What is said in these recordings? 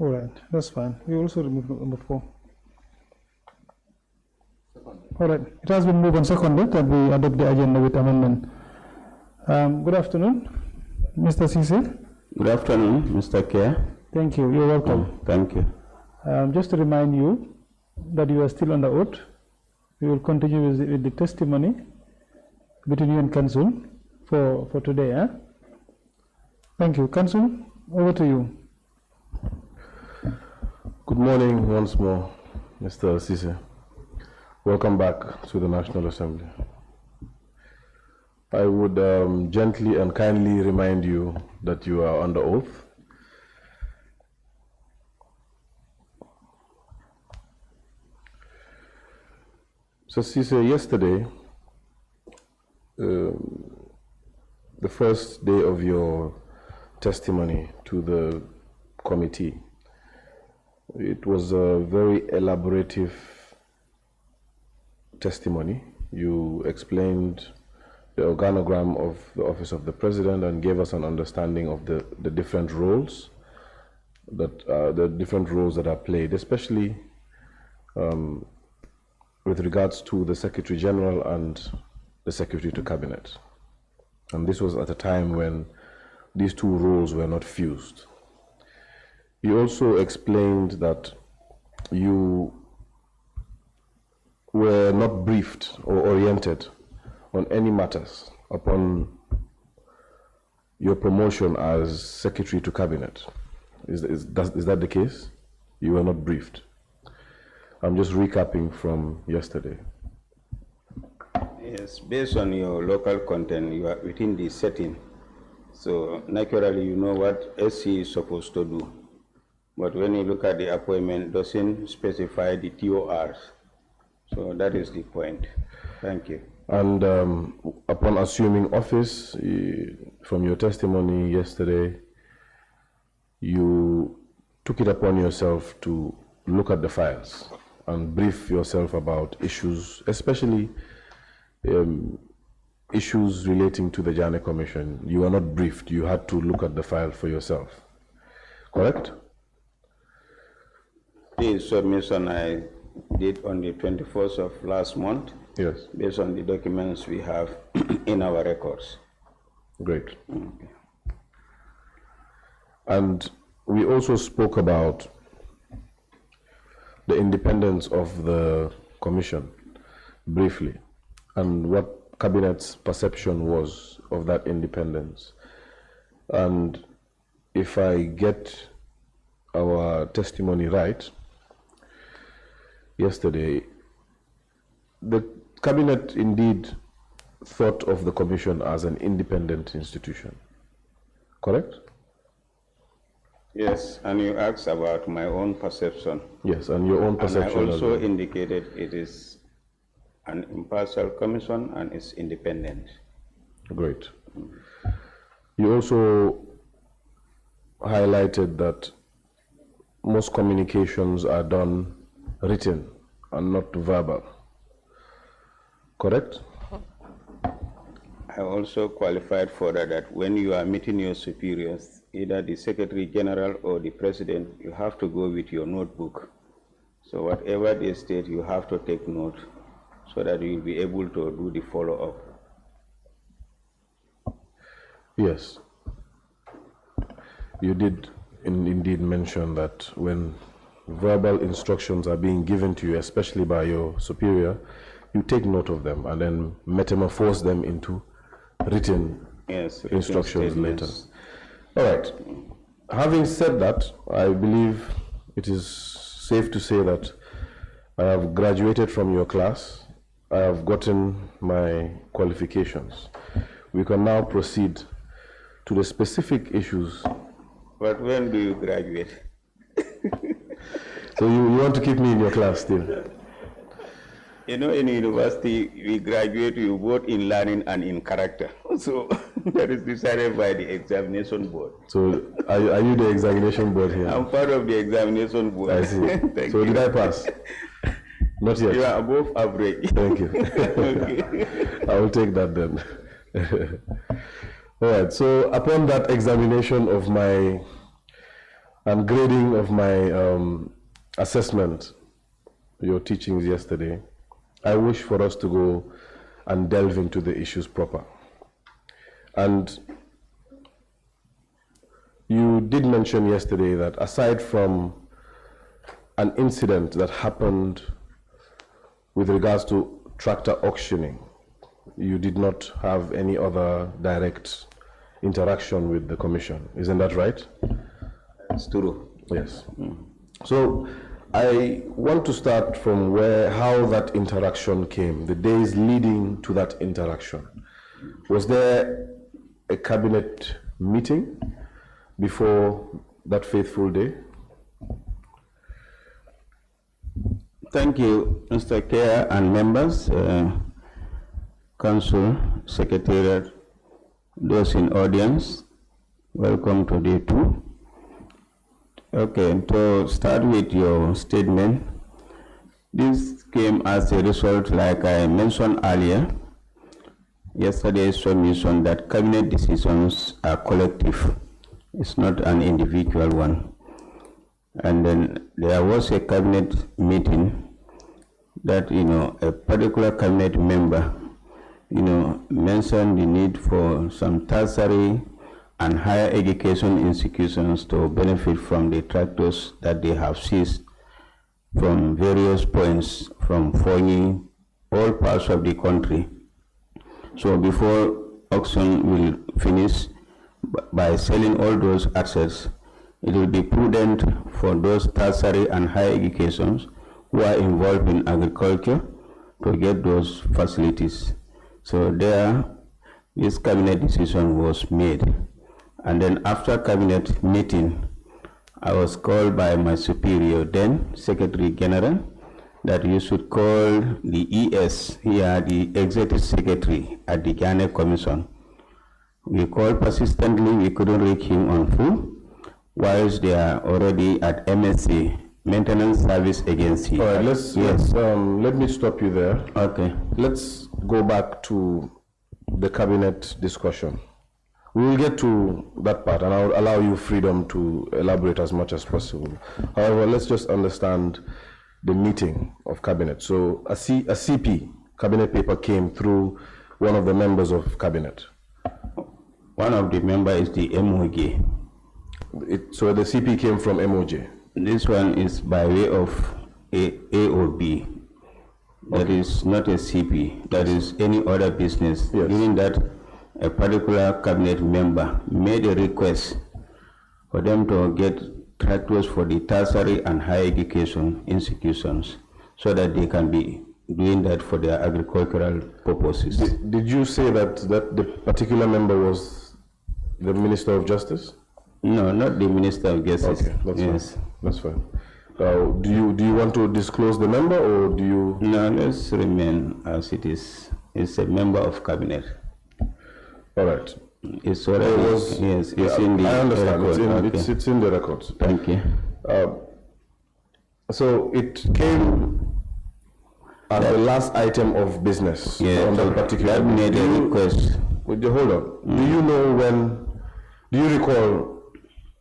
All right, that's fine. We also remove number 4. All right, it has been moved and seconded that we adopt the agenda with amendment. Good afternoon, Mr. Ceesay. Good afternoon, Mr. Chair. Thank you. You're welcome. Thank you. Just to remind you that you are still under oath. We will continue with the testimony between you and Council for today. Eh? Thank you. Council, over to you. Good morning once more, Mr. Ceesay. Welcome back to the National Assembly. I would gently and kindly remind you that you are under oath. So Ceesay, yesterday, the first day of your testimony to the committee, it was a very elaborative testimony. You explained the organogram of the Office of the President and gave us an understanding of the different roles that are played, especially with regards to the Secretary General and the Secretary to Cabinet. And this was at a time when these two roles were not fused. You also explained that you were not briefed or oriented on any matters upon your promotion as Secretary to Cabinet. Is that the case? You were not briefed. I'm just recapping from yesterday. Yes, based on your local content, you are within the setting. So naturally, you know what SC is supposed to do. But when you look at the appointment, it doesn't specify the TORs. So that is the point. Thank you. And upon assuming office, from your testimony yesterday, you took it upon yourself to look at the files and brief yourself about issues, especially issues relating to the Janneh Commission. You were not briefed. You had to look at the file for yourself. Correct? The submission I did on the 21st of last month. Yes. Based on the documents we have in our records. Great. Okay. And we also spoke about the independence of the Commission briefly and what Cabinet's perception was of that independence. And if I get our testimony right, yesterday, the Cabinet indeed thought of the Commission as an independent institution, correct? Yes, and you asked about my own perception. Yes, and your own perception. And I also indicated it is an impartial commission and it's independent. Great. You also highlighted that most communications are done written and not verbal. Correct? I also qualified further that when you are meeting your superiors, either the Secretary General or the President, you have to go with your notebook. So whatever they state, you have to take note so that you will be able to do the follow-up. Yes. You did indeed mention that when verbal instructions are being given to you, especially by your superior, you take note of them and then metamorphose them into written instructions later. All right. Having said that, I believe it is safe to say that I have graduated from your class. I have gotten my qualifications. We can now proceed to the specific issues. But when do you graduate? So you want to keep me in your class still? You know, in university, we graduate you both in learning and in character. So that is decided by the examination board. So are you the examination board here? I'm part of the examination board. I see. Thank so you. did I pass? Not yet. You are above average. Thank you. Okay. I will take that then. All right. So upon that examination of my and grading of my assessment, your teachings yesterday, I wish for us to go and delve into the issues proper. And you did mention yesterday that aside from an incident that happened with regards to tractor auctioning, you did not have any other direct interaction with the commission. Isn't that right? It's true. Yes. So I want to start from how that interaction came, the days leading to that interaction. Was there a cabinet meeting before that fateful day? Thank you, Mr. Chair and members, Council, Secretariat, those in audience. Welcome to day 2. Okay, to start with your statement, this came as a result, like I mentioned earlier, yesterday's submission, that cabinet decisions are collective. It's not an individual one. And then there was a cabinet meeting that, a particular cabinet member, mentioned the need for some tertiary and higher education institutions to benefit from the tractors that they have seized from various points, from Fonyi, all parts of the country. So before auction will finish, by selling all those assets, it will be prudent for those tertiary and higher educations who are involved in agriculture to get those facilities. So there, this cabinet decision was made. And then after cabinet meeting, I was called by my superior, then Secretary General, that you should call the ES here, the Executive Secretary at the Janneh Commission. We called persistently, we couldn't reach him on phone, whilst they are already at MSC, Maintenance Service Agency. All right, let me stop you there. Okay. Let's go back to the cabinet discussion. We will get to that part, and I'll allow you freedom to elaborate as much as possible. However, let's just understand the meeting of cabinet. So a CP, cabinet paper, came through one of the members of cabinet. One of the members is the MOJ. So the CP came from MOJ. This one is by way of AOB. That is not a CP. That is any other business. Yes. Meaning that a particular cabinet member made a request for them to get tractors for the tertiary and higher education institutions so that they can be doing that for their agricultural purposes. Did you say that the particular member was the Minister of Justice? No, not the Minister of Justice. Okay, that's yes. fine. That's fine. Do you want to disclose the member, or do you? No, let's remain as it is. It's a member of cabinet. All right. It's already, yes, it's in the I understand. record. It's in the records. Thank you. So it came as the last item of business on that particular. That made a request. Hold on. Do you know do you recall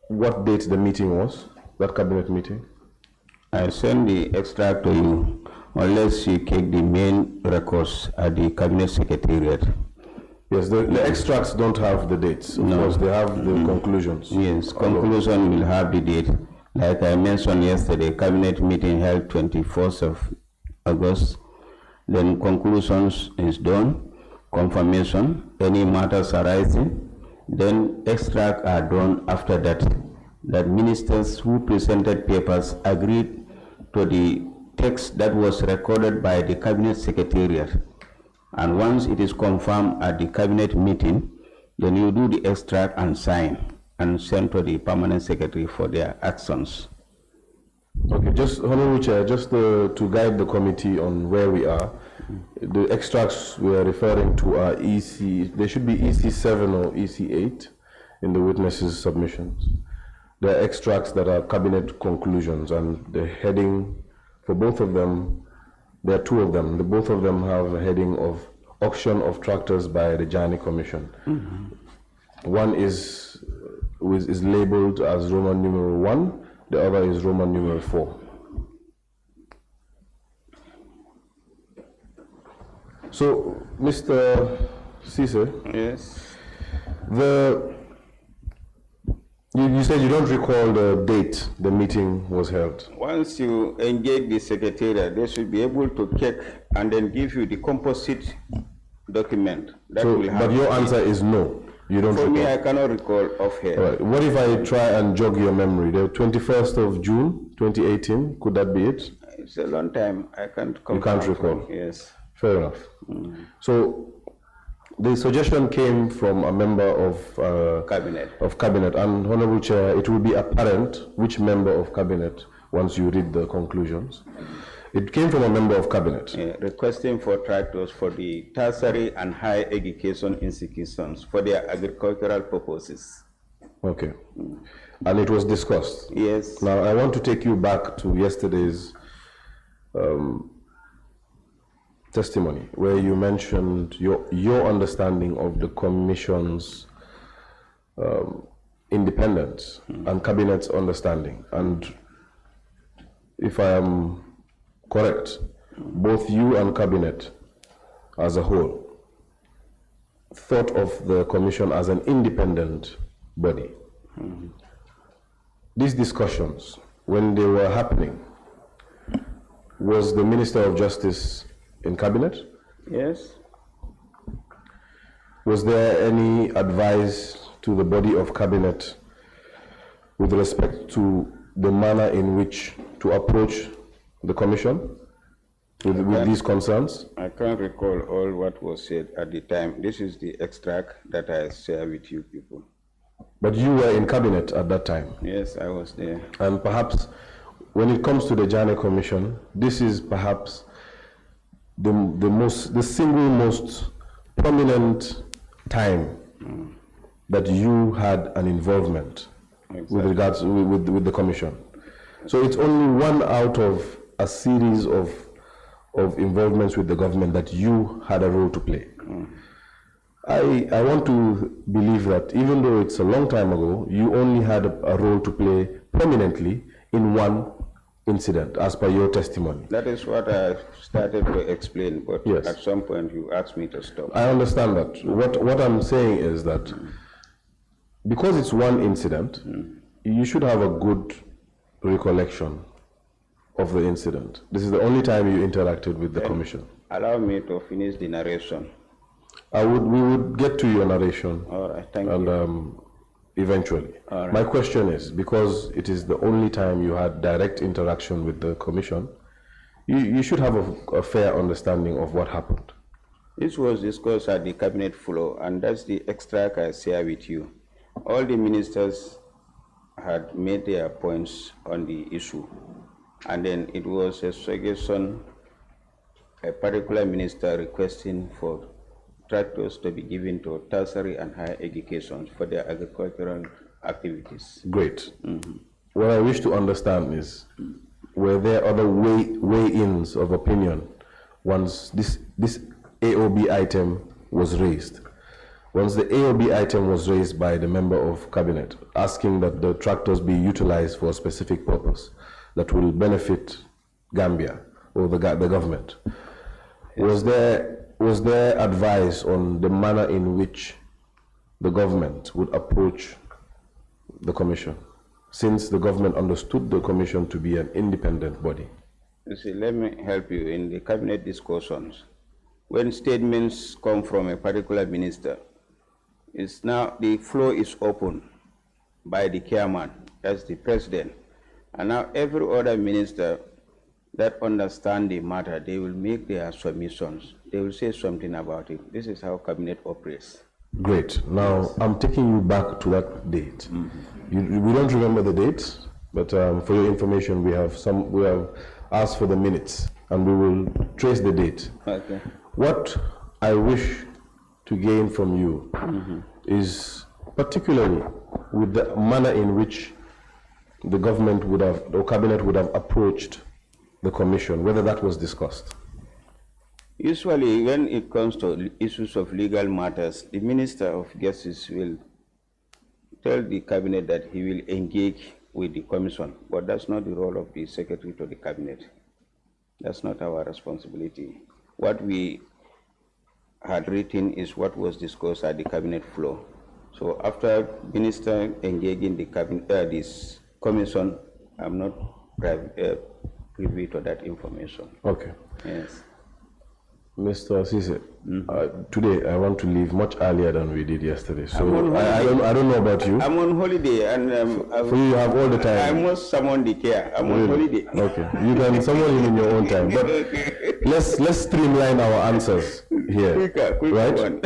what date the meeting was, that cabinet meeting? I send the extract to you, unless you take the main records at the cabinet secretariat. Yes, the extracts don't have the dates. Of course, they have the conclusions. Yes, conclusion will have the date. Like I mentioned yesterday, cabinet meeting held 24th of August. Then conclusions is done, confirmation, any matters arising. Then extracts are done after that. That ministers who presented papers agreed to the text that was recorded by the cabinet secretariat. And once it is confirmed at the cabinet meeting, then you do the extract and sign and send to the permanent secretary for their actions. Okay, just Honorable Chair, just to guide the committee on where we are, the extracts we are referring to are EC, they should be EC7 or EC8 in the witnesses' submissions. There are extracts that are cabinet conclusions, and the heading for both of them, there are two of them. Both of them have a heading of auction of tractors by the Janneh Commission. One is is labeled as Roman numeral 1, the other is Roman numeral 4. So, Mr. Ceesay, Yes. You said you don't recall the date the meeting was held. Once you engage the secretariat, they should be able to check and then give you the composite document that So, will have. but your answer is no. You don't For recall. me, I cannot recall offhand. All right. What if I try and jog your memory? The 21st of June, 2018, could that be it? It's a long time. I can't. You can't recall. Yes. Fair enough. So the suggestion came from a member of Cabinet. And Honorable Chair, it will be apparent which member of cabinet once you read the conclusions. It came from a member of cabinet. Requesting for tractors for the tertiary and higher education institutions for their agricultural purposes. Okay. And it was discussed. Yes. Now I want to take you back to yesterday's testimony, where you mentioned your understanding of the Commission's independence and Cabinet's understanding. And if I am correct, both you and Cabinet as a whole thought of the Commission as an independent body. These discussions, when they were happening, was the Minister of Justice in Cabinet? Yes. Was there any advice to the body of Cabinet with respect to the manner in which to approach the Commission with these concerns? I can't recall all what was said at the time. This is the extract that I share with you people. But you were in Cabinet at that time. Yes, I was there. And perhaps when it comes to the Janneh Commission, this is perhaps the single most prominent time that you had an involvement with regards with the Commission. So it's only one out of a series of involvements with the government that you had a role to play. I want to believe that even though it's a long time ago, you only had a role to play prominently in one incident, as per your testimony. That is what I started to explain, but yes, at some point you asked me to stop. I understand that. What I'm saying is that because it's one incident, you should have a good recollection of the incident. This is the only time you interacted with the Commission. Allow me to finish the narration. We would get to your narration. All right, thank you. Eventually. Right. My question is, because it is the only time you had direct interaction with the Commission, you should have a fair understanding of what happened. This was discussed at the Cabinet floor, and that's the extract I share with you. All the ministers had made their points on the issue, and then it was a suggestion, a particular minister requesting for tractors to be given to tertiary and higher education for their agricultural activities. Great. What I wish to understand is, were there other weigh-ins of opinion once this AOB item was raised? Once the AOB item was raised by the member of Cabinet, asking that the tractors be utilized for a specific purpose that will benefit Gambia or the government, yes, was there advice on the manner in which the government would approach the Commission, since the government understood the Commission to be an independent body? You see, let me help you. In the Cabinet discussions, when statements come from a particular minister, it's now the floor is open by the chairman, that's the president, and now every other minister that understand the matter, they will make their submissions. They will say something about it. This is how Cabinet operates. Great. Now, I'm taking you back to that date. We don't remember the date, but for your information, we have asked for the minutes, and we will trace the date. Okay. What I wish to gain from you is particularly with the manner in which the government would have, or Cabinet would have approached the Commission, whether that was discussed. Usually, when it comes to issues of legal matters, the Minister of Justice will tell the cabinet that he will engage with the commission, but that's not the role of the secretary to the cabinet. That's not our responsibility. What we had written is what was discussed at the cabinet floor. So after minister engaging the cabinet, this commission, I'm not privy to that information. Okay. Yes. Mr. Ceesay, today I want to leave much earlier than we did yesterday. So I don't know about you. I'm on holiday, and for you have all the time. I must summon the care. I'm on holiday. Okay, you can summon him in your own time. But let's streamline our answers here, quicker right? one.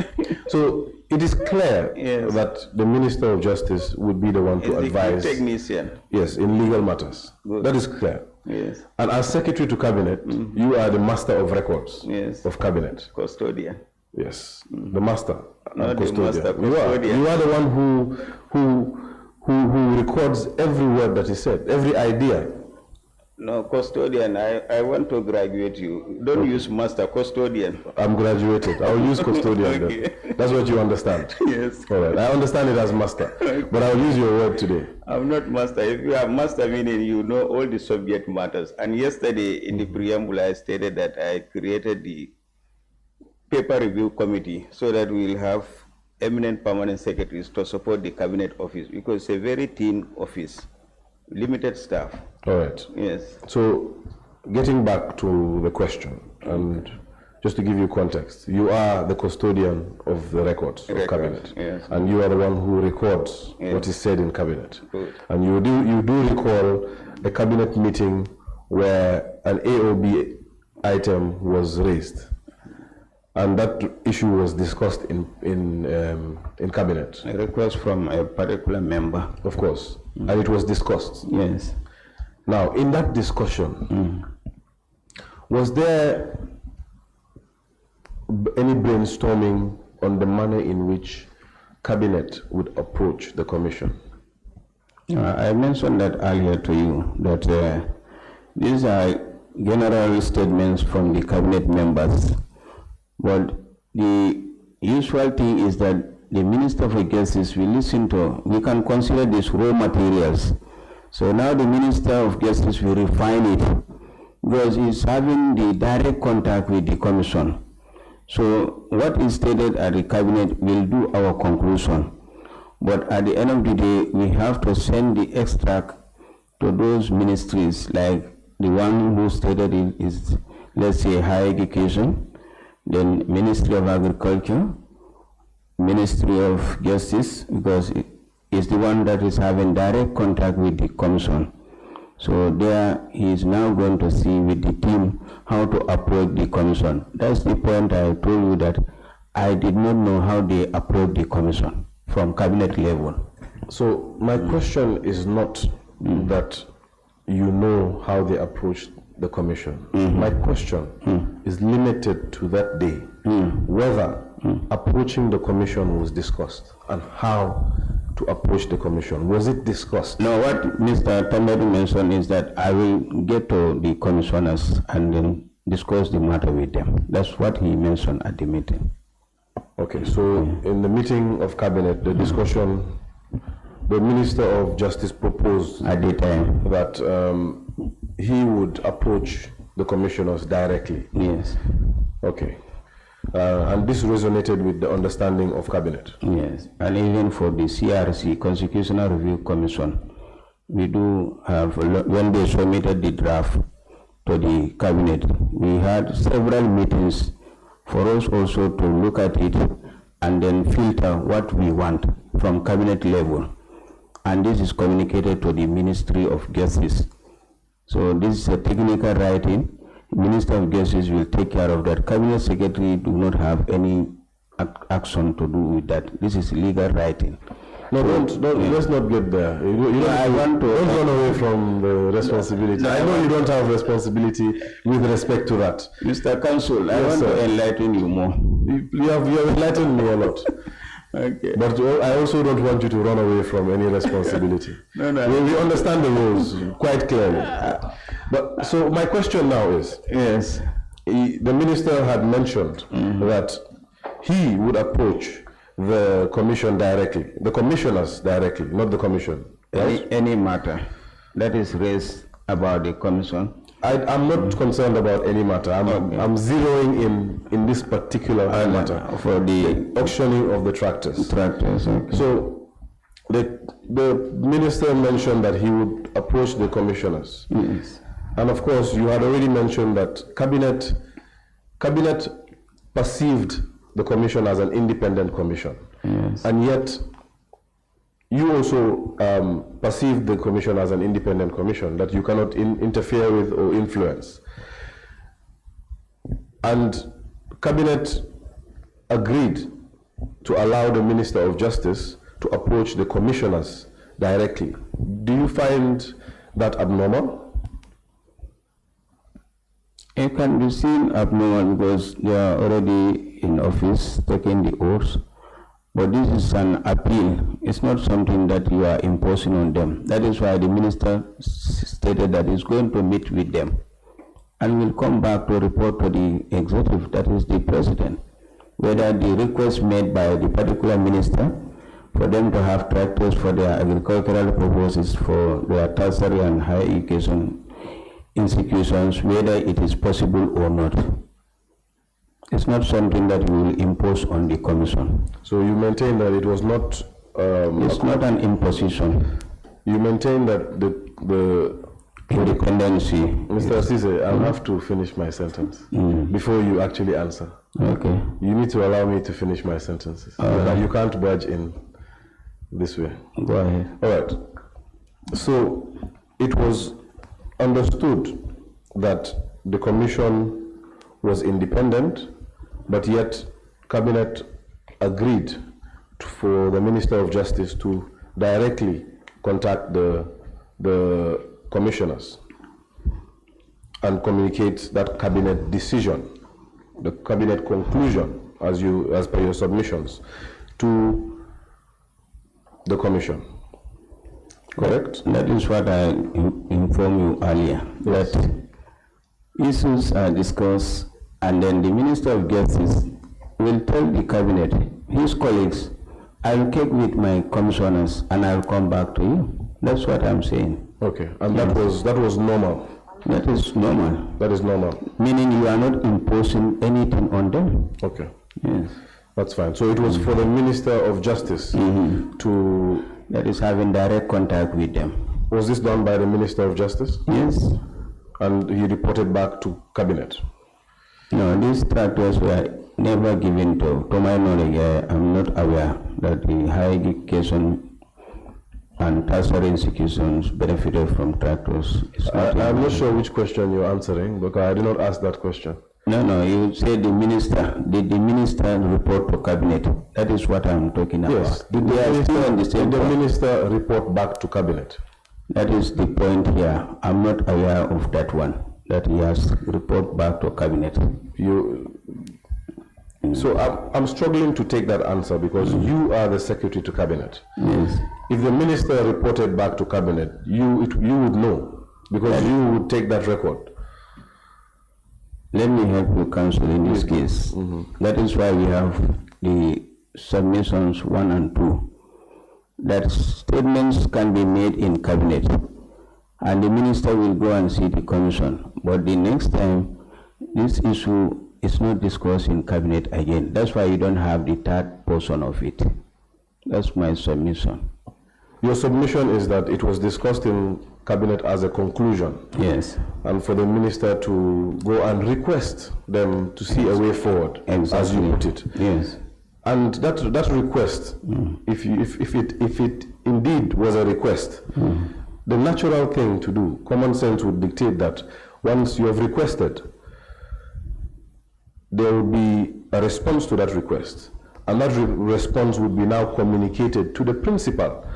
So it is clear that the Minister of Justice would be the one to advise. The technician. Yes, in legal matters. Good. That is clear. Yes. And as Secretary to Cabinet, you are the master of records of Cabinet. Custodian. Yes, the master Not and the custodian. master, custodian. You are the one who records every word that is said, every idea. No, custodian, I want to graduate you. Don't use master, custodian. I'm graduated. I'll use custodian then. That's what you understand. Yes. All right. I understand it as master, but I'll use your word today. I'm not master. If you have master meaning, you know all the subject matters. And yesterday in the preamble, I stated that I created the paper review committee so that we'll have eminent permanent secretaries to support the cabinet office, because it's a very thin office, limited staff. All right. Yes. So, getting back to the question, and just to give you context, you are the custodian of the records of Cabinet, and you are the one who records what is said in Cabinet. Good. And you do recall a Cabinet meeting where an AOB item was raised, and that issue was discussed in Cabinet. A request from a particular member. Of course, and it was discussed. Yes. Now, in that discussion, was there any brainstorming on the manner in which Cabinet would approach the Commission? I mentioned that earlier to you, that these are general statements from the cabinet members, but the usual thing is that the Minister for Justice will listen to, we can consider these raw materials. So now the Minister of Justice will refine it, because he's having the direct contact with the Commission. So what is stated at the cabinet will do our conclusion. But at the end of the day, we have to send the extract to those ministries, like the one who stated it is, let's say, higher education, then Ministry of Agriculture, Ministry of Justice, because it is the one that is having direct contact with the Commission. So there he is now going to see with the team how to approach the Commission. That's the point I told you, that I did not know how they approach the Commission from cabinet level. So my question is not that you know how they approach the Commission. My question is limited to that day, whether approaching the Commission was discussed and how to approach the Commission. Was it discussed? No, what Mr. Tambadu mentioned is that I will get to the commissioners and then discuss the matter with them. That's what he mentioned at the meeting. Okay, so in the meeting of cabinet, the discussion, the Minister of Justice proposed at the time that he would approach the commissioners directly. Yes. Okay. And this resonated with the understanding of cabinet. Yes, and even for the CRC, Constitutional Review Commission, we do have, when they submitted the draft to the cabinet, we had several meetings for us also to look at it and then filter what we want from cabinet level. And this is communicated to the Ministry of Justice. So this is a technical writing. Minister of Justice will take care of that. Cabinet Secretary do not have any action to do with that. This is legal writing. No, let's not get there. Don't run away from the responsibility. I know you don't have responsibility with respect to that. Mr. Counsel, I want to enlighten you more. You have enlightened me a lot. Okay. But I also don't want you to run away from any responsibility. No. We understand the rules quite clearly. But so my question now is, yes, the minister had mentioned that he would approach the commission directly, the commissioners directly, not the commission. Right? Any matter that is raised about the commission. I'm not concerned about any matter. I'm zeroing in this particular matter for the auctioning of the tractors. Tractors. Okay. So the minister mentioned that he would approach the commissioners. Yes. And of course, you had already mentioned that cabinet perceived the commission as an independent commission. Yes. And yet, you also perceive the commission as an independent commission that you cannot interfere with or influence. And cabinet agreed to allow the Minister of Justice to approach the commissioners directly. Do you find that abnormal? It can be seen abnormal because they are already in office taking the oaths. But this is an appeal. It's not something that you are imposing on them. That is why the minister stated that he's going to meet with them and will come back to report to the executive, that is the president, whether the request made by the particular minister for them to have tractors for their agricultural purposes for their tertiary and higher education institutions, whether it is possible or not. It's not something that we will impose on the commission. So you maintain that it was not... it's not an imposition. You maintain that the independency... Mr. Ceesay, I'll have to finish my sentence before you actually answer. Okay. You need to allow me to finish my sentences. You can't budge in this way. Go ahead. All right. So it was understood that the commission was independent, but yet cabinet agreed for the Minister of Justice to directly contact the commissioners and communicate that cabinet decision, the cabinet conclusion, as per your submissions, to the commission. Correct? That is what I informed you earlier. Yes. That issues are discussed, and then the Minister of Justice will tell the cabinet, his colleagues, I will check with my commissioners and I will come back to you. That's what I'm saying. Okay, and that was normal. That is normal. That is normal. Meaning you are not imposing anything on them. Okay. Yes. That's fine. So it was for the Minister of Justice to... That is having direct contact with them. Was this done by the Minister of Justice? Yes. And he reported back to cabinet? No, these tractors were never given to my knowledge. I'm not aware that the higher education and tertiary institutions benefited from tractors. I'm not sure which question you're answering, because I did not ask that question. No, you said the minister. Did the minister report to cabinet? That is what I'm talking about. Yes. Did the minister report back to cabinet? That is the point here. I'm not aware of that one, that he has report back to cabinet. So I'm struggling to take that answer because you are the secretary to cabinet. Yes. If the minister reported back to cabinet, you would know, because you would take that record. Let me help you, counsel, in this case. That is why we have the submissions 1 and 2. That statements can be made in cabinet, and the minister will go and see the commission. But the next time, this issue is not discussed in cabinet again. That's why you don't have the third portion of it. That's my submission. Your submission is that it was discussed in cabinet as a conclusion. Yes. And for the minister to go and request them to see a way forward, exactly, as you put it. Yes. And that request, if it indeed was a request, the natural thing to do, common sense would dictate that once you have requested, there would be a response to that request. And that response would be now communicated to the principal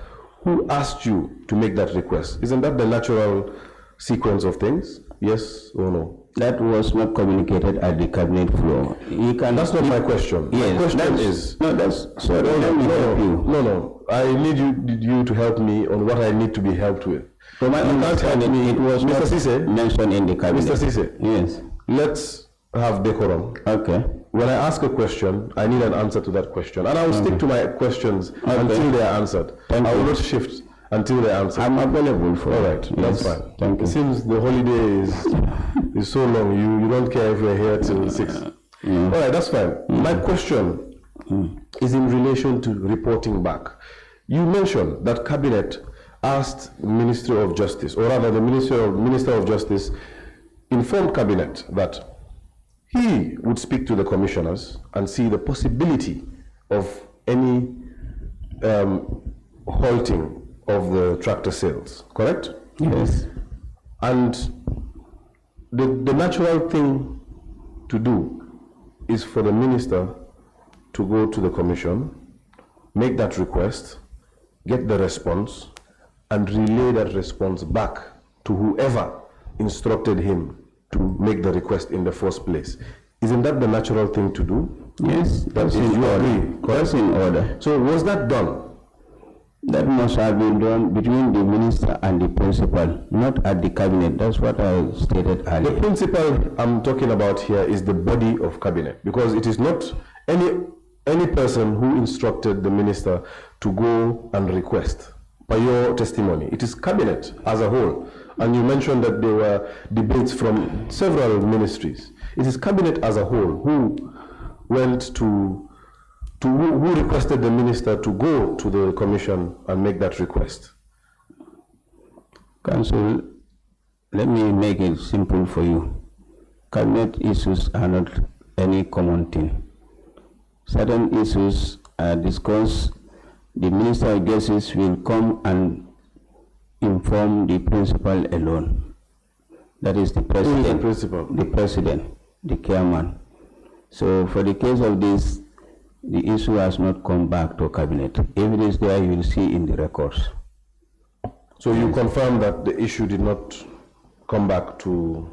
who asked you to make that request. Isn't that the natural sequence of things? Yes or no? That was not communicated at the cabinet floor. That's not my question. Yes, my question is... No, that's... Sorry, let me help you. No. I need you to help me on what I need to be helped with. From my understanding, it was Mr. Ceesay, mentioned in the cabinet. Mr. Ceesay. Yes. Let's have decorum. Okay. when I ask a question, I need an answer to that question. And I will stick to my questions until they are answered. I will not shift until they are answered. I'm available for All right, that's fine. Thank you. It seems the holiday is so long, you don't care if we're here till 6. All right, that's fine. My question is in relation to reporting back. You mentioned that Cabinet asked Ministry of Justice, or rather the Minister of Justice informed Cabinet that he would speak to the commissioners and see the possibility of any halting of the tractor sales, correct? Yes. And the natural thing to do is for the minister to go to the commission, make that request, get the response, and relay that response back to whoever instructed him to make the request in the first place. Isn't that the natural thing to do? Yes, that's in order. That's in order. So was that done? That must have been done between the minister and the principal, not at the cabinet. That's what I stated earlier. The principal I'm talking about here is the body of cabinet, because it is not any person who instructed the minister to go and request by your testimony. It is cabinet as a whole. And you mentioned that there were debates from several ministries. It is cabinet as a whole who went who requested the minister to go to the commission and make that request. Council, let me make it simple for you. Cabinet issues are not any common thing. Certain issues are discussed. The Minister of Justice will come and inform the principal alone. That is the president. Who is the principal? The president, the chairman. So for the case of this, the issue has not come back to cabinet. If it is there, you will see in the records. So you confirm that the issue did not come back to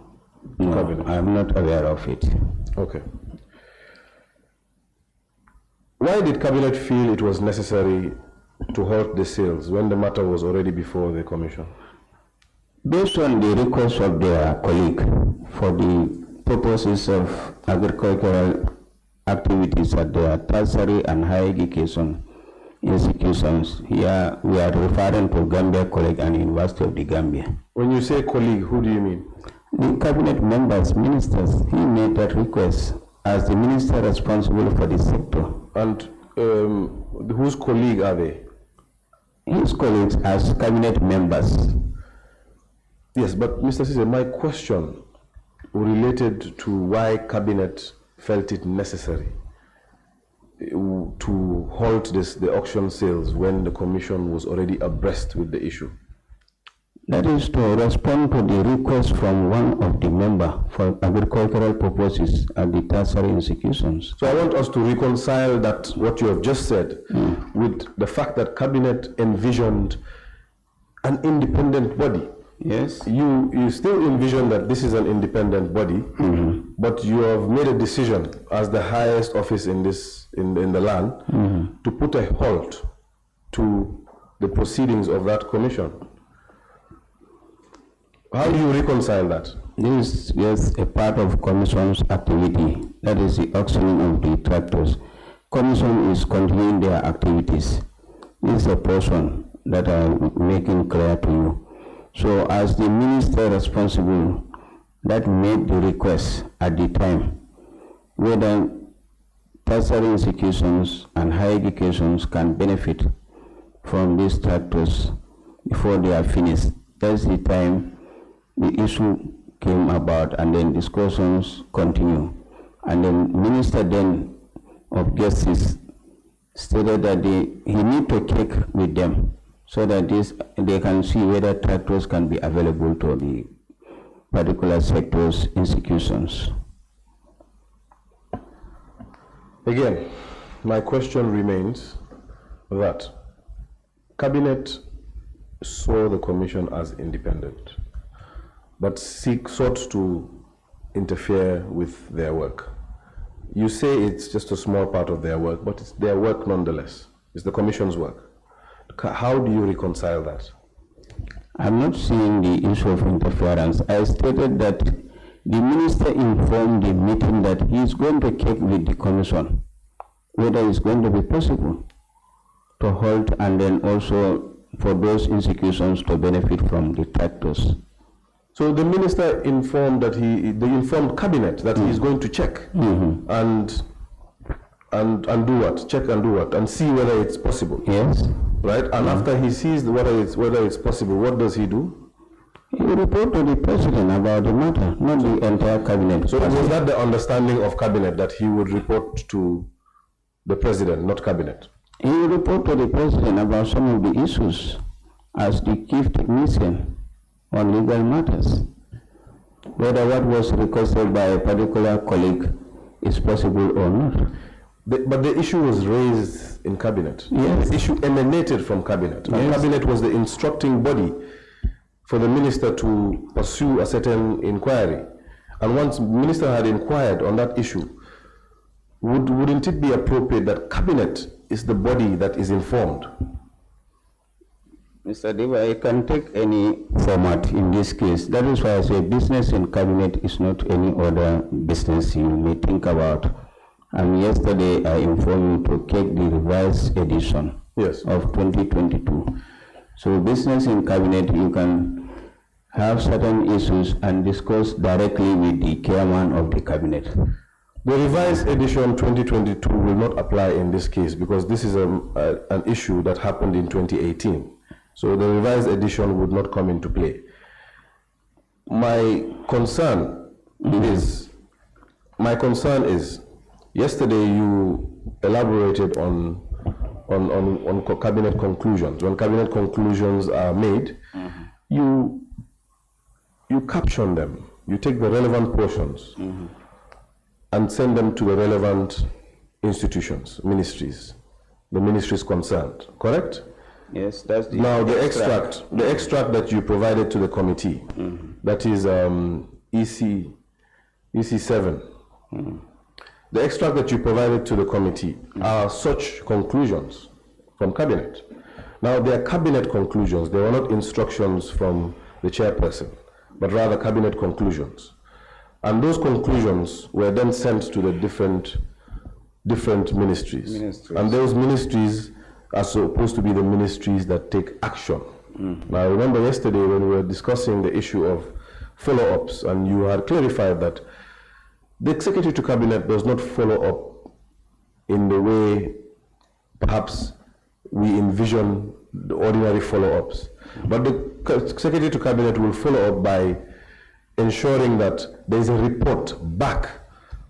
cabinet? I am not aware of it. Okay. Why did cabinet feel it was necessary to halt the sales when the matter was already before the commission? Based on the request of their colleague for the purposes of agricultural activities at their tertiary and higher education institutions, here we are referring to Gambia College and University of the Gambia. When you say colleague, who do you mean? The cabinet members, ministers, he made that request as the minister responsible for the sector. And whose colleague are they? His colleagues as cabinet members. Yes, but Mr. Ceesay, my question related to why cabinet felt it necessary to halt the auction sales when the commission was already abreast with the issue. That is to respond to the request from one of the members for agricultural purposes at the tertiary institutions. So I want us to reconcile that, what you have just said, with the fact that cabinet envisioned an independent body. Yes. You still envision that this is an independent body, but you have made a decision as the highest office in the land to put a halt to the proceedings of that commission. How do you reconcile that? This is a part of commission's activity. That is the auctioning of the tractors. Commission is continuing their activities. This is a portion that I'm making clear to you. So as the minister responsible that made the request at the time, whether tertiary institutions and higher educations can benefit from these tractors before they are finished, that's the time the issue came about, and then discussions continue. And then Minister then of Justice stated that he need to check with them so that they can see whether tractors can be available to the particular sectors, institutions. Again, my question remains that Cabinet saw the commission as independent, but sought to interfere with their work. You say it's just a small part of their work, but it's their work nonetheless. It's the commission's work. How do you reconcile that? I'm not seeing the issue of interference. I stated that The minister informed the meeting that he is going to check with the commission whether it's going to be possible to hold and then also for those institutions to benefit from the tractors. So the minister informed that they informed cabinet that he is going to check and do what? Check and do what? And see whether it's possible. Yes. Right? And after he sees whether it's possible, what does he do? He will report to the president about the matter, not the entire cabinet. So was that the understanding of cabinet, that he would report to the president, not cabinet? He will report to the president about some of the issues as the chief technician on legal matters, whether what was requested by a particular colleague is possible or not. But the issue was raised in cabinet. Yes. The issue emanated from cabinet. And Yes. cabinet was the instructing body for the minister to pursue a certain inquiry. And once minister had inquired on that issue, wouldn't it be appropriate that cabinet is the body that is informed? Mr. Deva, I can take any format in this case. That is why I say business in cabinet is not any other business you may think about. And yesterday I informed you to take the revised edition of 2022. So business in cabinet, you can have certain issues and discuss directly with the chairman of the cabinet. The revised edition 2022 will not apply in this case because this is an issue that happened in 2018. So the revised edition would not come into play. My concern is, yesterday you elaborated on cabinet conclusions. When cabinet conclusions are made, you caption them. You take the relevant portions and send them to the relevant institutions, ministries, the ministries concerned, correct? Yes, that's the Now the extract that you provided to the committee, that is EC7. The extract that you provided to the committee are such conclusions from cabinet. Now they are cabinet conclusions. They were not instructions from the chairperson, but rather cabinet conclusions. And those conclusions were then sent to the different ministries. And those ministries are supposed to be the ministries that take action. Now I remember yesterday when we were discussing the issue of follow-ups, and you had clarified that the Secretary to Cabinet does not follow up in the way perhaps we envision the ordinary follow-ups. But the Secretary to Cabinet will follow up by ensuring that there is a report back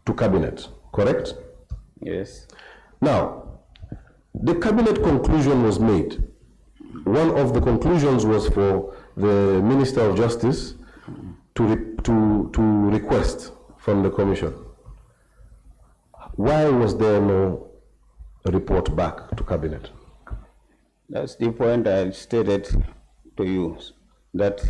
to Cabinet, correct? Yes. Now, the Cabinet conclusion was made. One of the conclusions was for the Minister of Justice to request from the Commission. Why was there no report back to Cabinet? That's the point I stated to you, that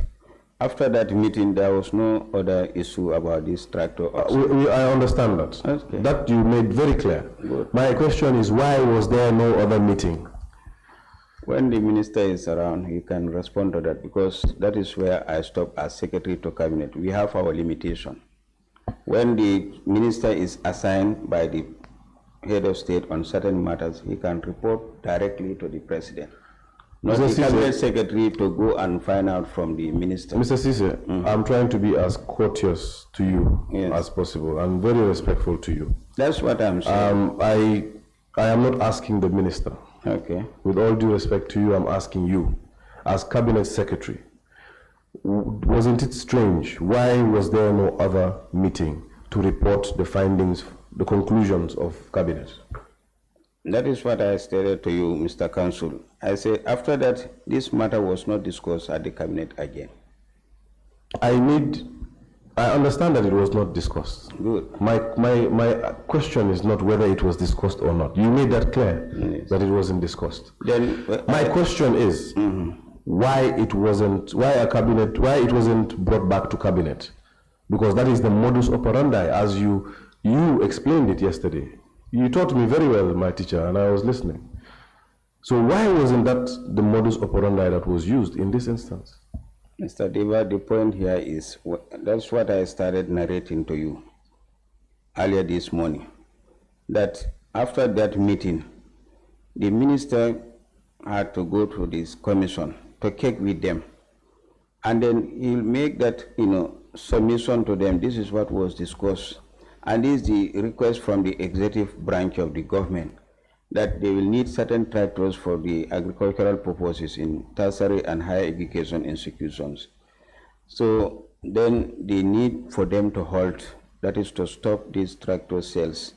after that meeting, there was no other issue about this tractor. I understand that. Okay. That you made very clear. Good. My question is, why was there no other meeting? When the minister is around, he can respond to that, because that is where I stop as Secretary to Cabinet. We have our limitation. When the minister is assigned by the head of state on certain matters, he can report directly to the president. Not the cabinet secretary to go and find out from the minister. Mr. Ceesay, I'm trying to be as courteous to you as possible and very respectful to you. That's what I'm saying. I am not asking the minister. Okay. With all due respect to you, I'm asking you, as cabinet secretary, wasn't it strange? Why was there no other meeting to report the findings, the conclusions of cabinet? That is what I stated to you, Mr. Counsel. I said after that, this matter was not discussed at the cabinet again. I understand that it was not discussed. Good. My question is not whether it was discussed or not. You made that clear, that it wasn't discussed. Then my question is, why it wasn't brought back to cabinet? Because that is the modus operandi, as you explained it yesterday. You taught me very well, my teacher, and I was listening. So why wasn't that the modus operandi that was used in this instance? Mr. Deva, the point here is, that's what I started narrating to you earlier this morning, that after that meeting, the minister had to go to this commission to check with them, and then he'll make that, submission to them. This is what was discussed, and this is the request from the executive branch of the government, that they will need certain tractors for the agricultural purposes in tertiary and higher education institutions. So then they need for them to halt, that is to stop these tractor sales.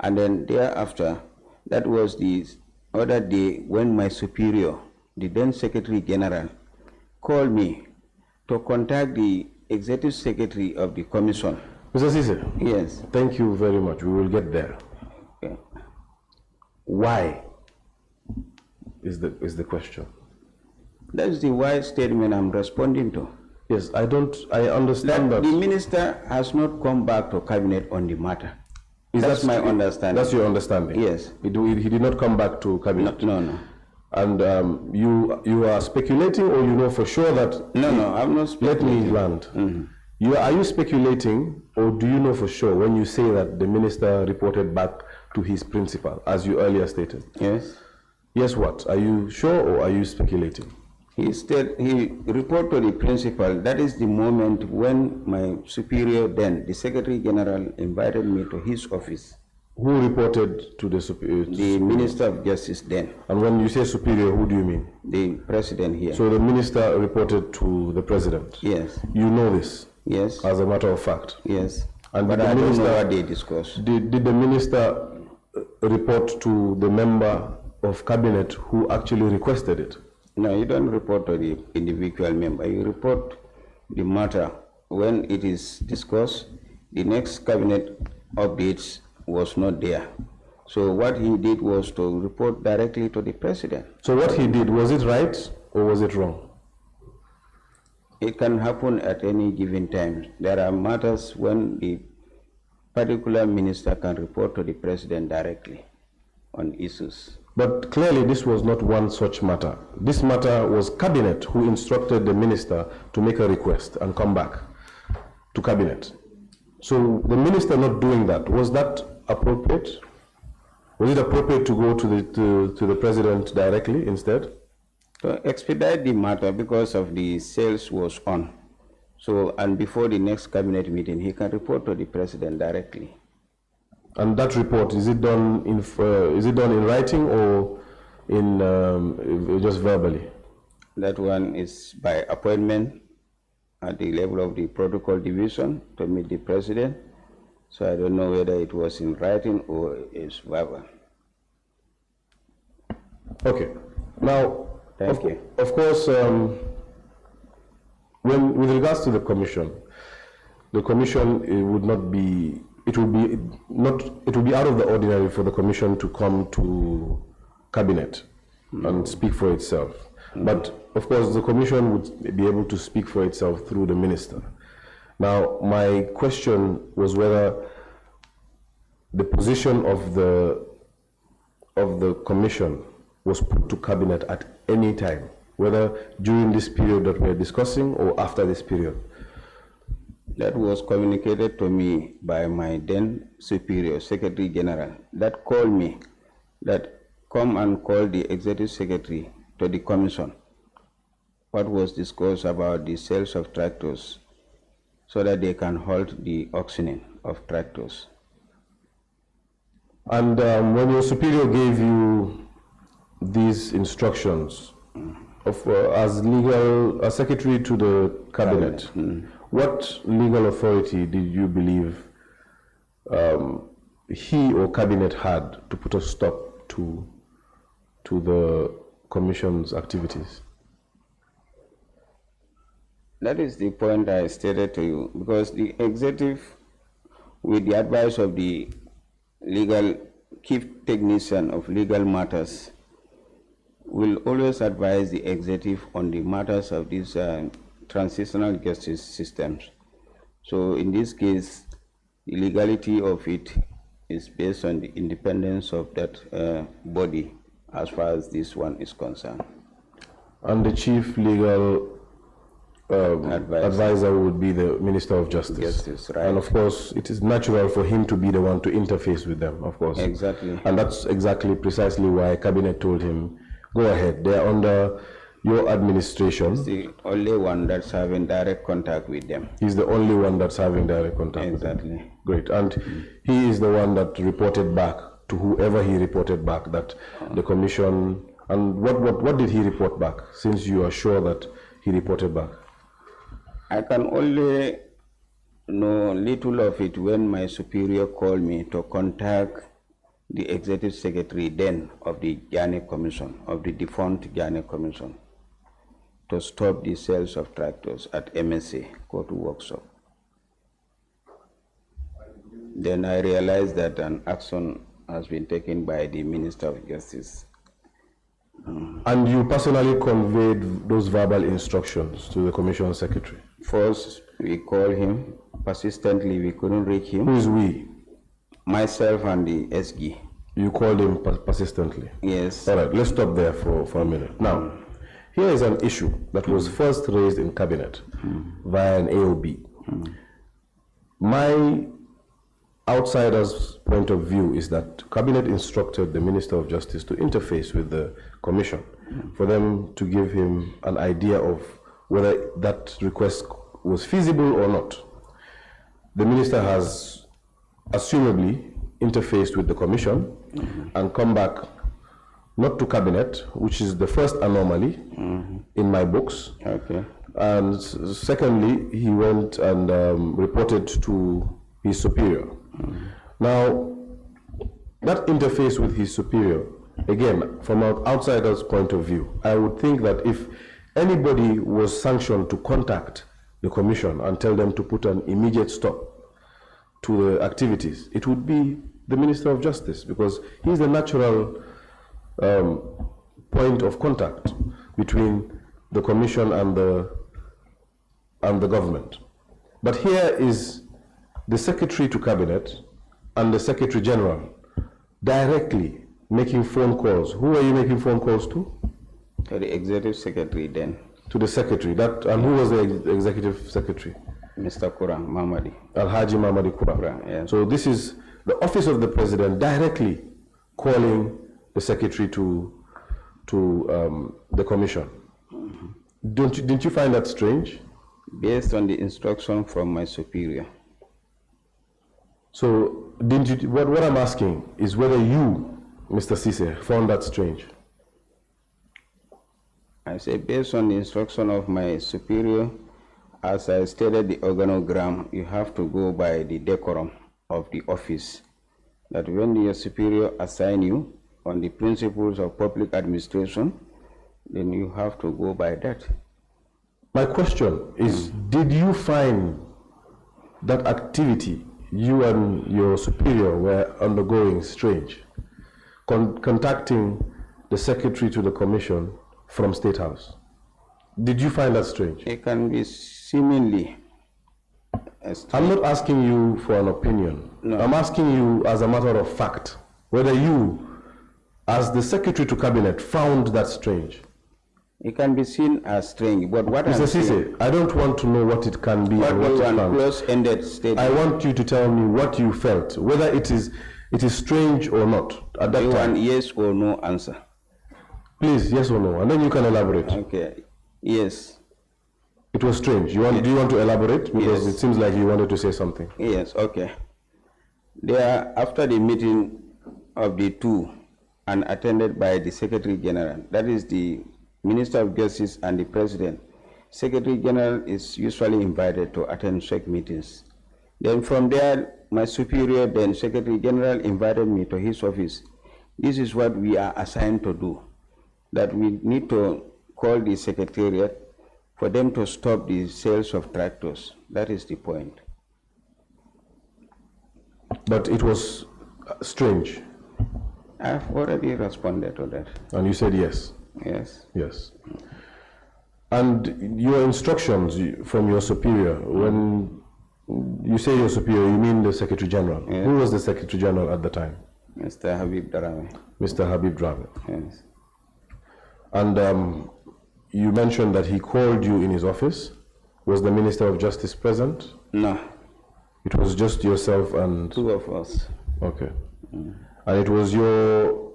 And then thereafter, that was the other day when my superior, the then Secretary General, called me to contact the Executive Secretary of the Commission. Mr. Ceesay. Yes. Thank you very much. We will get there. Okay. Why is the question? That's the why statement I'm responding to. Yes, I understand that. The minister has not come back to cabinet on the matter. That's my understanding. That's your understanding? Yes. He did not come back to cabinet? No. And you are speculating, or you know for sure that... No, I'm not speculating. Let me land. Are you speculating, or do you know for sure when you say that the minister reported back to his principal, as you earlier stated? Yes. Yes, what? Are you sure, or are you speculating? He reported to the principal. That is the moment when my superior then, the Secretary General, invited me to his office. Who reported to the superior? The Minister of Justice then. And when you say superior, who do you mean? The president here. So the minister reported to the president? Yes. You know this? Yes. As a matter of fact? Yes. And but I don't know what they discussed. Did the minister report to the member of cabinet who actually requested it? No, you don't report to the individual member. You report the matter when it is discussed. The next cabinet updates was not there. So what he did was to report directly to the president. So what he did, was it right or was it wrong? It can happen at any given time. There are matters when the particular minister can report to the president directly on issues. But clearly this was not one such matter. This matter was cabinet who instructed the minister to make a request and come back to cabinet. So the minister not doing that, was that appropriate? Was it appropriate to go to the president directly instead? To expedite the matter because of the sales was on. So, and before the next cabinet meeting, he can report to the president directly. And that report, is it done in writing or in just verbally? That one is by appointment at the level of the protocol division to meet the president. So I don't know whether it was in writing or is verbal. Okay. Now, Thank you. Of course, with regards to the commission would not be. It will be out of the ordinary for the commission to come to cabinet and speak for itself. But of course, the commission would be able to speak for itself through the minister. Now, my question was whether the position of the commission was put to cabinet at any time, whether during this period that we're discussing or after this period. That was communicated to me by my then superior, Secretary General, that called me, that come and call the Executive Secretary to the Commission. What was discussed about the sales of tractors so that they can halt the auctioning of tractors. And when your superior gave you these instructions as secretary to the cabinet, what legal authority did you believe he or cabinet had to put a stop to the commission's activities? That is the point I stated to you, because the executive, with the advice of the legal chief technician of legal matters, will always advise the executive on the matters of these transitional justice systems. So in this case, the legality of it is based on the independence of that body as far as this one is concerned. And the chief legal advisor would be the Minister of Justice. Justice, right. And of course, it is natural for him to be the one to interface with them, of course. Exactly. And that's exactly precisely why Cabinet told him, go ahead, they're under your administration. He's the only one that's having direct contact with them. He's the only one that's having direct contact with them. Exactly. Great. And he is the one that reported back to whoever he reported back that the commission, and what did he report back, since you are sure that he reported back? I can only know little of it when my superior called me to contact the executive secretary then of the Janneh Commission, of the defunct Janneh Commission, to stop the sales of tractors at MSA, go to workshop. Then I realized that an action has been taken by the Minister of Justice. And you personally conveyed those verbal instructions to the Commission Secretary? First, we called him. Persistently, we couldn't reach him. Who is we? Myself and the SG. You called him persistently? Yes. All right, let's stop there for a minute. Now, here is an issue that was first raised in Cabinet via an AOB. My outsider's point of view is that Cabinet instructed the Minister of Justice to interface with the Commission for them to give him an idea of whether that request was feasible or not. The Minister has assumably interfaced with the Commission and come back not to Cabinet, which is the first anomaly in my books. Okay. And secondly, he went and reported to his superior. Now, that interface with his superior, again, from an outsider's point of view, I would think that if anybody was sanctioned to contact the Commission and tell them to put an immediate stop to the activities, it would be the Minister of Justice, because he's the natural point of contact between the Commission and the government. But here is the Secretary to Cabinet and the Secretary General directly making phone calls. Who are you making phone calls to? To the Executive Secretary then. To the Secretary. And who was the Executive Secretary? Mr. Kurang Mamadi. Al-Haji Mamadi Kurang. Yes. So this is the Office of the President directly calling the Secretary to the Commission. Didn't you find that strange? Based on the instruction from my superior. So, didn't you? What I'm asking is whether you, Mr. Ceesay, found that strange. I say based on the instruction of my superior, as I stated the organogram, you have to go by the decorum of the office. That when your superior assign you on the principles of public administration, then you have to go by that. My question is, did you find that activity you and your superior were undergoing strange? Contacting the Secretary to the Commission from State House. Did you find that strange? It can be seemingly strange. I'm not asking you for an opinion. No. I'm asking you as a matter of fact, whether you, as the Secretary to Cabinet, found that strange. It can be seen as strange, but what Mr. Ceesay, I don't want to know what it can be and what it can. Close-ended statement. I want you to tell me what you felt, whether it is strange or not at that time. You want yes or no answer? Please, yes or no, and then you can elaborate. Okay, yes. It was strange. Do you want to elaborate? Because it seems like you wanted to say something. Yes, okay. There, after the meeting of the two and attended by the Secretary General, that is the Minister of Justice and the President, Secretary General is usually invited to attend such meetings. Then from there, my superior, then Secretary General, invited me to his office. This is what we are assigned to do, that we need to call the Secretariat for them to stop the sales of tractors. That is the point. But it was strange. I've already responded to that. And you said yes. Yes. Yes. And your instructions from your superior, when you say your superior, you mean the Secretary General. Yes. Who was the Secretary General at the time? Mr. Habib Darame. Mr. Habib Darame. Yes. And you mentioned that he called you in his office Was the Minister of Justice present? No, It was just yourself and... two of us. Okay. And it was your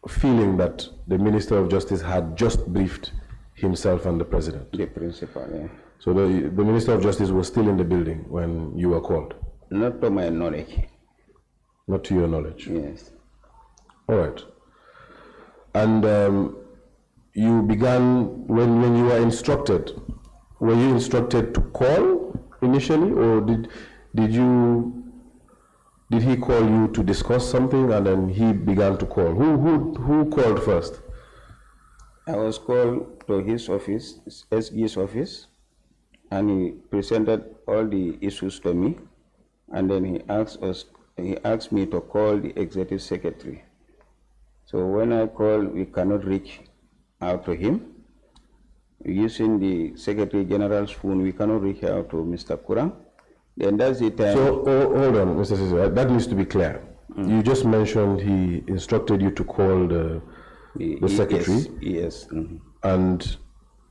feeling that the Minister of Justice had just briefed himself and the President? The principal, yeah. So the Minister of Justice was still in the building when you were called? Not to my knowledge. Not to your knowledge? Yes. All right. And you began, when you were instructed, were you instructed to call initially, or did he call you to discuss something and then he began to call? Who called first? I was called to his office, SG's office, and he presented all the issues to me, and then he asked me to call the executive secretary. So when I called, we cannot reach out to him. Using the Secretary General's phone, we cannot reach out to Mr. Kurang. Then that's the time. So hold on, Mr. Ceesay, that needs to be clear. You just mentioned he instructed you to call the secretary. Yes. And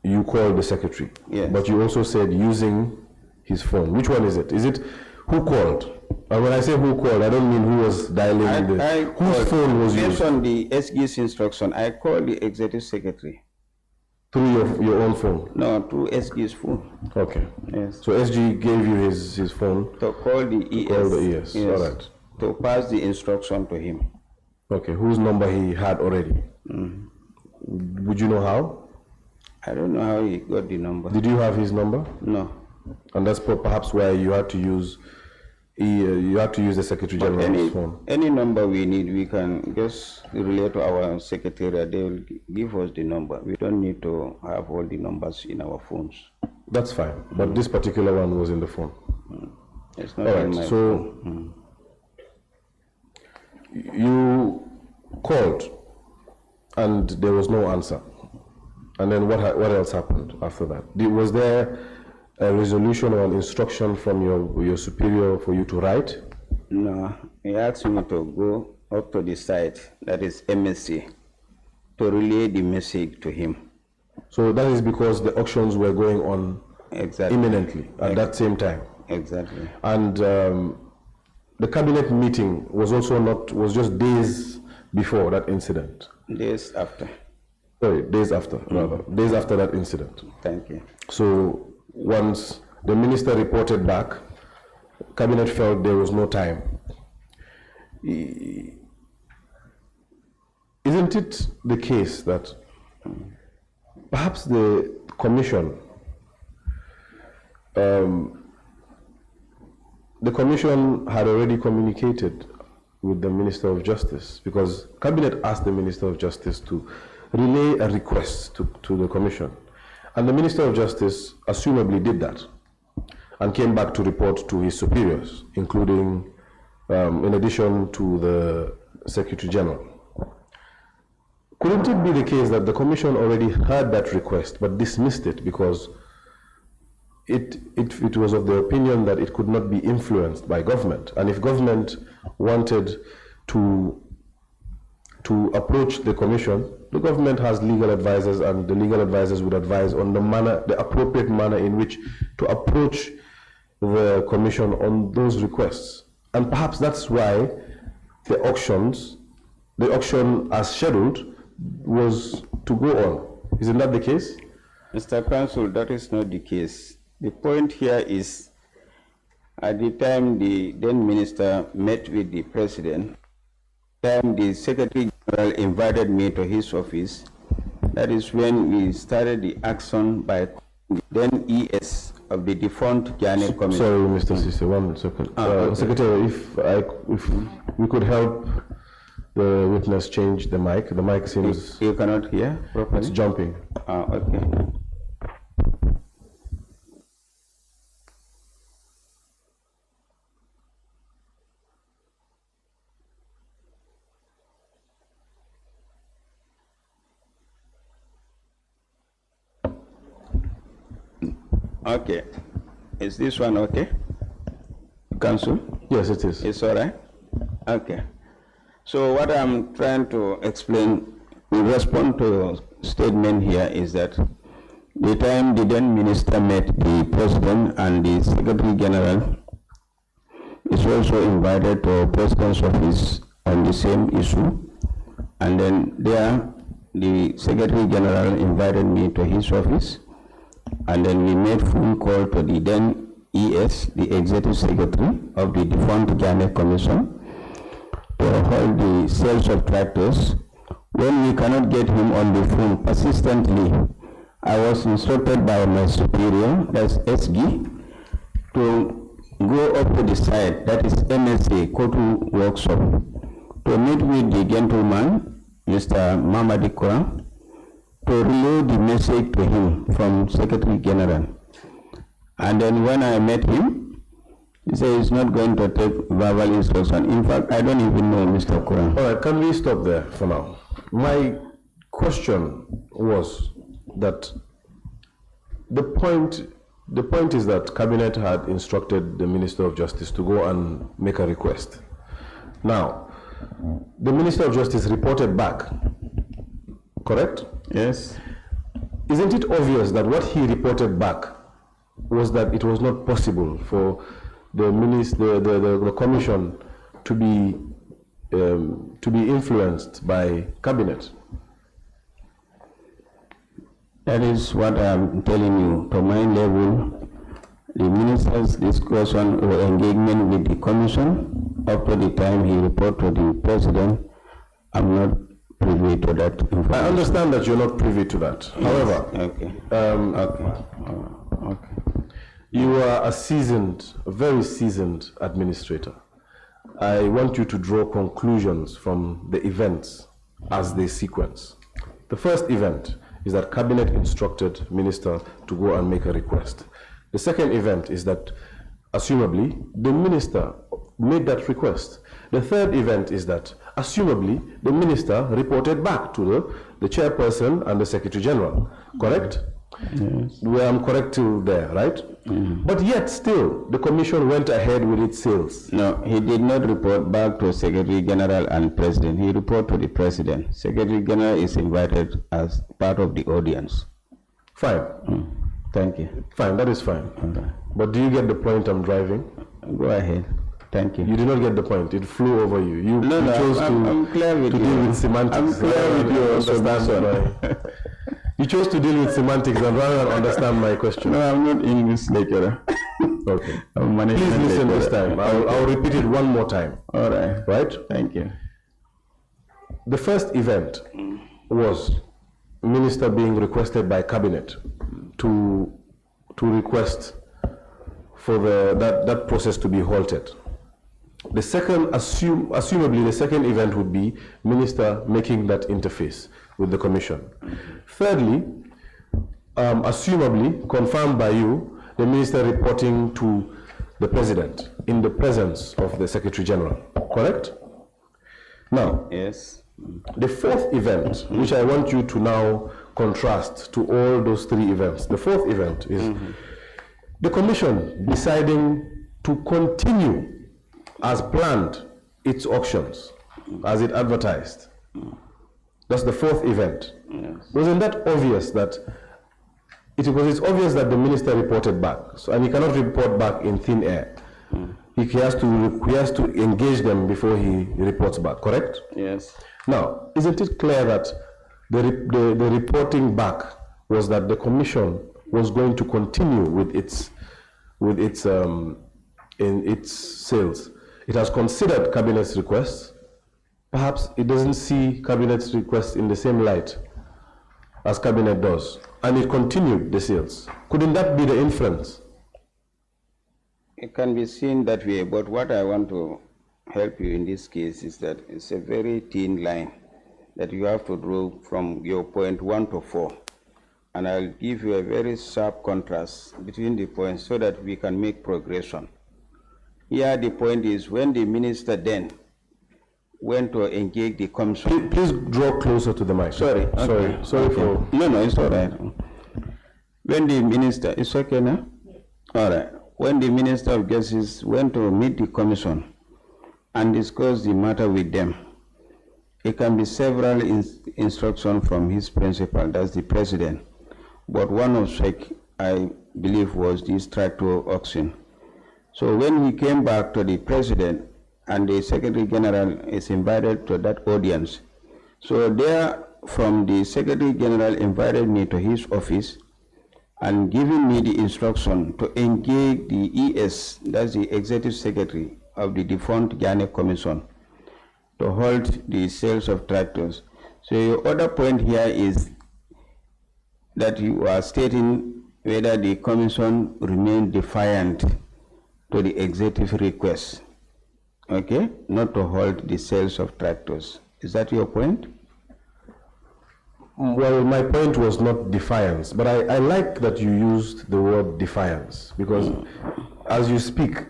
you called the secretary. Yes. But you also said using his phone. Which one is it? Is it who called? And when I say who called, I don't mean who was dialing whose phone was used? Based on the SG's instruction, I called the executive secretary. Through your own phone? No, through SG's phone. Okay. Yes. So SG gave you his phone? To call the ES. Call the ES, yes. all right. To pass the instruction to him. Okay, whose number he had already? Would you know how? I don't know how he got the number. Did you have his number? No. And that's perhaps why you had to use the Secretary General's phone. Any number we need, we can just relate to our secretariat. They will give us the number. We don't need to have all the numbers in our phones. That's fine. But this particular one was in the phone. It's not all in right. my So phone. You called, and there was no answer. And then what else happened after that? Was there a resolution or an instruction from your superior for you to write? No, he asked me to go up to the site, that is MSC, to relay the message to him. So that is because the auctions were going on imminently at that same time? Exactly. And the cabinet meeting was just days before that incident? Days after. Sorry, days after, rather. Days after that incident. Thank you. So once the minister reported back, cabinet felt there was no time. Isn't it the case that perhaps the commission had already communicated with the Minister of Justice, because cabinet asked the Minister of Justice to relay a request to the commission, and the Minister of Justice assumably did that and came back to report to his superiors, including in addition to the Secretary General. Couldn't it be the case that the commission already heard that request but dismissed it because it was of the opinion that it could not be influenced by government? And if government wanted to approach the commission, the government has legal advisors, and the legal advisors would advise on the appropriate manner in which to approach the commission on those requests. And perhaps that's why the auction as scheduled was to go on. Isn't that the case? Mr. Counsel, that is not the case. The point here is, at the time the then minister met with the president, the Secretary General invited me to his office. That is when we started the action by the then ES of the defunct Janneh Commission. Sorry, Mr. Ceesay, 1 second. Okay. Secretary, if we could help the witness change the mic. The mic seems... You cannot hear properly? It's jumping. Okay. Okay. Is this one okay? Counsel? Yes, it is. It's all right? Okay. So what I'm trying to explain in response to your statement here is that The time the then minister met the president and the secretary general is also invited to president's office on the same issue. And then there, the secretary general invited me to his office. And then we made phone call to the then ES, the executive secretary of the defunct Janneh Commission, to hold the sales of tractors. When we cannot get him on the phone persistently, I was instructed by my superior, that's SG, to go up to the site, that is MSA, Kotu Workshop, to meet with the gentleman, Mr. Mamadikwa, to relay the message to him from Secretary General. And then when I met him, he said he's not going to take verbal instruction. In fact, I don't even know Mr. Kuran. All right, can we stop there for now? My question was that the point is that Cabinet had instructed the Minister of Justice to go and make a request. Now, the Minister of Justice reported back, correct? Yes. Isn't it obvious that what he reported back was that it was not possible for the commission to be influenced by Cabinet? That is what I'm telling you. To my level, the minister's discussion or engagement with the commission up to the time he reported to the president, I'm not privy to that information. I understand that you're not privy to that. Yes. However, okay. You are a very seasoned administrator. I want you to draw conclusions from the events as they sequence. The first event is that Cabinet instructed Minister to go and make a request. The second event is that, assumably, the Minister made that request. The third event is that, assumably, the Minister reported back to the Chairperson and the Secretary General, correct? Yes. Well, I'm correct till there, right? Mm-hmm. But yet still, the Commission went ahead with its sales. No, he did not report back to Secretary General and President. He reported to the President. Secretary General is invited as part of the audience. Fine. Thank you. Fine, that is fine. Okay. But do you get the point I'm driving? Go ahead. Thank you. You did not get the point. It flew over you. You chose I'm clear with to you. deal with semantics. I'm clear with you. You chose to deal with semantics and rather than understand my question. No, I'm not English lecturer. Okay. Please listen this time. I'll repeat it one more time. All right. Right? Thank you. The first event was Minister being requested by Cabinet to request for that process to be halted. The second, assumably the second event would be Minister making that interface with the Commission. Thirdly, assumably, confirmed by you, the Minister reporting to the President in the presence of the Secretary General, correct? Now, yes. The fourth event, which I want you to now contrast to all those three events, the fourth event is the Commission deciding to continue as planned its auctions, as it advertised. That's the fourth event. Yes. Wasn't that obvious that it's obvious that the Minister reported back, and he cannot report back in thin air. He has to engage them before he reports back, correct? Yes. Now, isn't it clear that the reporting back was that the Commission was going to continue with its sales? It has considered Cabinet's requests. Perhaps it doesn't see Cabinet's requests in the same light as Cabinet does, and it continued the sales. Couldn't that be the inference? It can be seen that way, but what I want to help you in this case is that it's a very thin line that you have to draw from your point 1 to 4. And I'll give you a very sharp contrast between the points so that we can make progression. Here the point is when the minister then went to engage the commission. Please draw closer to the mic. Sorry. Okay. Sorry for... No, it's all right. When the minister, it's okay now? All right. When the Minister of Justice went to meet the commission and discuss the matter with them, it can be several instructions from his principal, that's the president. but one of such, I believe, was this tractor auction. So when we came back to the president, and the Secretary General is invited to that audience, so there from the Secretary General invited me to his office and giving me the instruction to engage the ES, that's the Executive Secretary of the defunct Janneh Commission, to hold the sales of tractors. So your other point here is that you are stating whether the commission remained defiant to the executive request, okay, not to hold the sales of tractors. Is that your point? Well, my point was not defiance, but I like that you used the word defiance, because as you speak,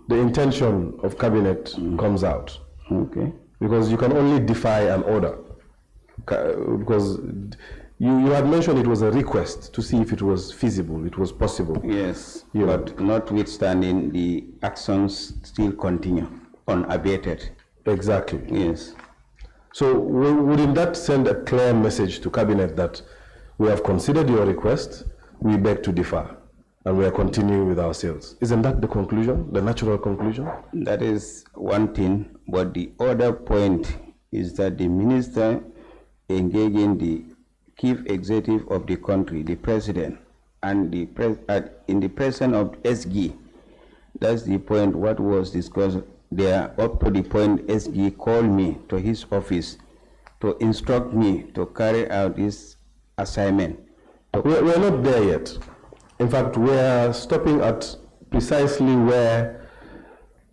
the intention of cabinet comes out. Okay. Because you can only defy an order. Because you had mentioned it was a request to see if it was feasible, it was possible. Yes, but notwithstanding, the actions still continue unabated. Exactly. Yes. So wouldn't that send a clear message to cabinet that we have considered your request, we beg to differ, and we are continuing with our sales? Isn't that the conclusion, the natural conclusion? That is one thing, but the other point is that the minister engaging the chief executive of the country, the president, and in the presence of SG, that's the point what was discussed there, up to the point SG called me to his office to instruct me to carry out this assignment. We're not there yet. In fact, we're stopping at precisely where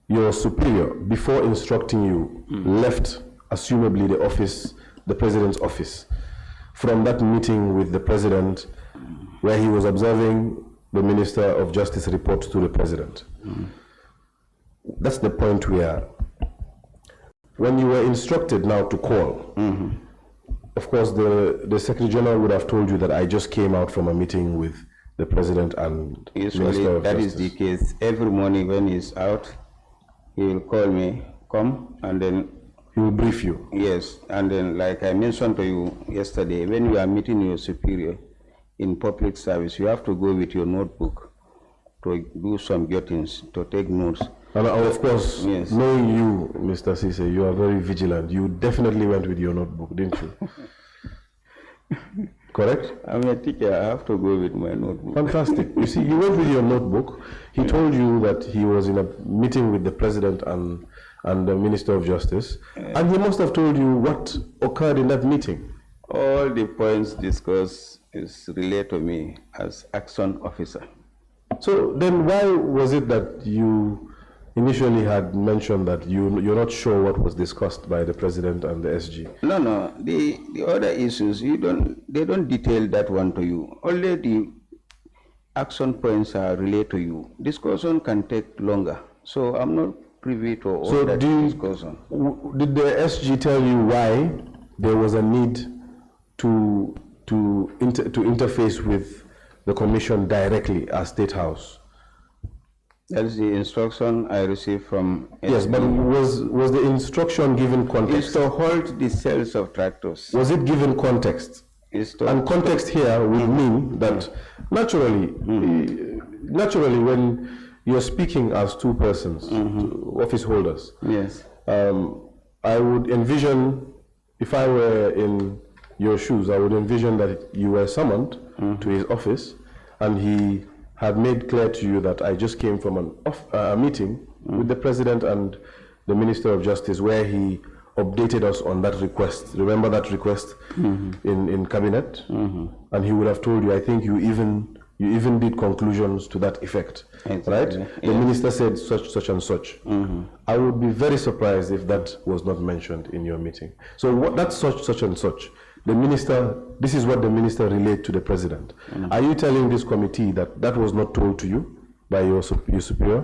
your superior, before instructing you, left, assumably, the office, the president's office. From that meeting with the president, where he was observing the Minister of Justice report to the president. That's the point we are. When you were instructed now to call, of course, the Secretary General would have told you that I just came out from a meeting with the president and usually Minister of that Justice. is the case. Every morning when he's out, he will call me, come, and then he will brief you. Yes, and then like I mentioned to you yesterday, when you are meeting your superior in public service, you have to go with your notebook to do some jottings, to take notes. And of course, yes, knowing you, Mr. Ceesay, you are very vigilant. You definitely went with your notebook, didn't you? Correct? I'm a teacher, I have to go with my notebook. Fantastic. You see, you went with your notebook. He told you that he was in a meeting with the president and the Minister of Justice, and he must have told you what occurred in that meeting. All the points discussed is related to me as action officer. So then why was it that you initially had mentioned that you're not sure what was discussed by the president and the SG? No, the other issues, they don't detail that one to you. Only the action points are related to you. Discussion can take longer, so I'm not privy to all that discussion. Did the SG tell you why there was a need to interface with the commission directly as State House? That is the instruction I received from SG. Yes, but was the instruction given context? It's to hold the sales of tractors. Was it given context? And context here would mean that naturally when you're speaking as two persons, two office holders, yes, I would envision, if I were in your shoes, I would envision that you were summoned to his office and he had made clear to you that I just came from a meeting with the president and the Minister of Justice where he updated us on that request. Remember that request in cabinet? And he would have told you, I think you even did conclusions to that effect, right? Yeah. The minister said such and such. I would be very surprised if that was not mentioned in your meeting. So that's such and such. The minister, this is what the minister relayed to the president. Are you telling this committee that that was not told to you by your superior?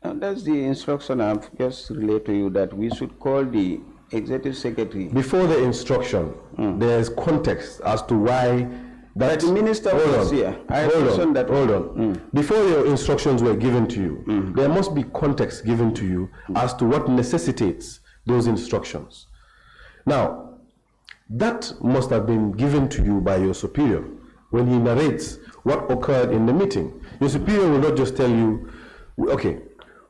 That's the instruction I've just relayed to you, that we should call the executive secretary. Before the instruction, there's context as to why that the minister was here. Hold on. Before your instructions were given to you, there must be context given to you as to what necessitates those instructions. Now, that must have been given to you by your superior when he narrates what occurred in the meeting. Your superior will not just tell you, okay,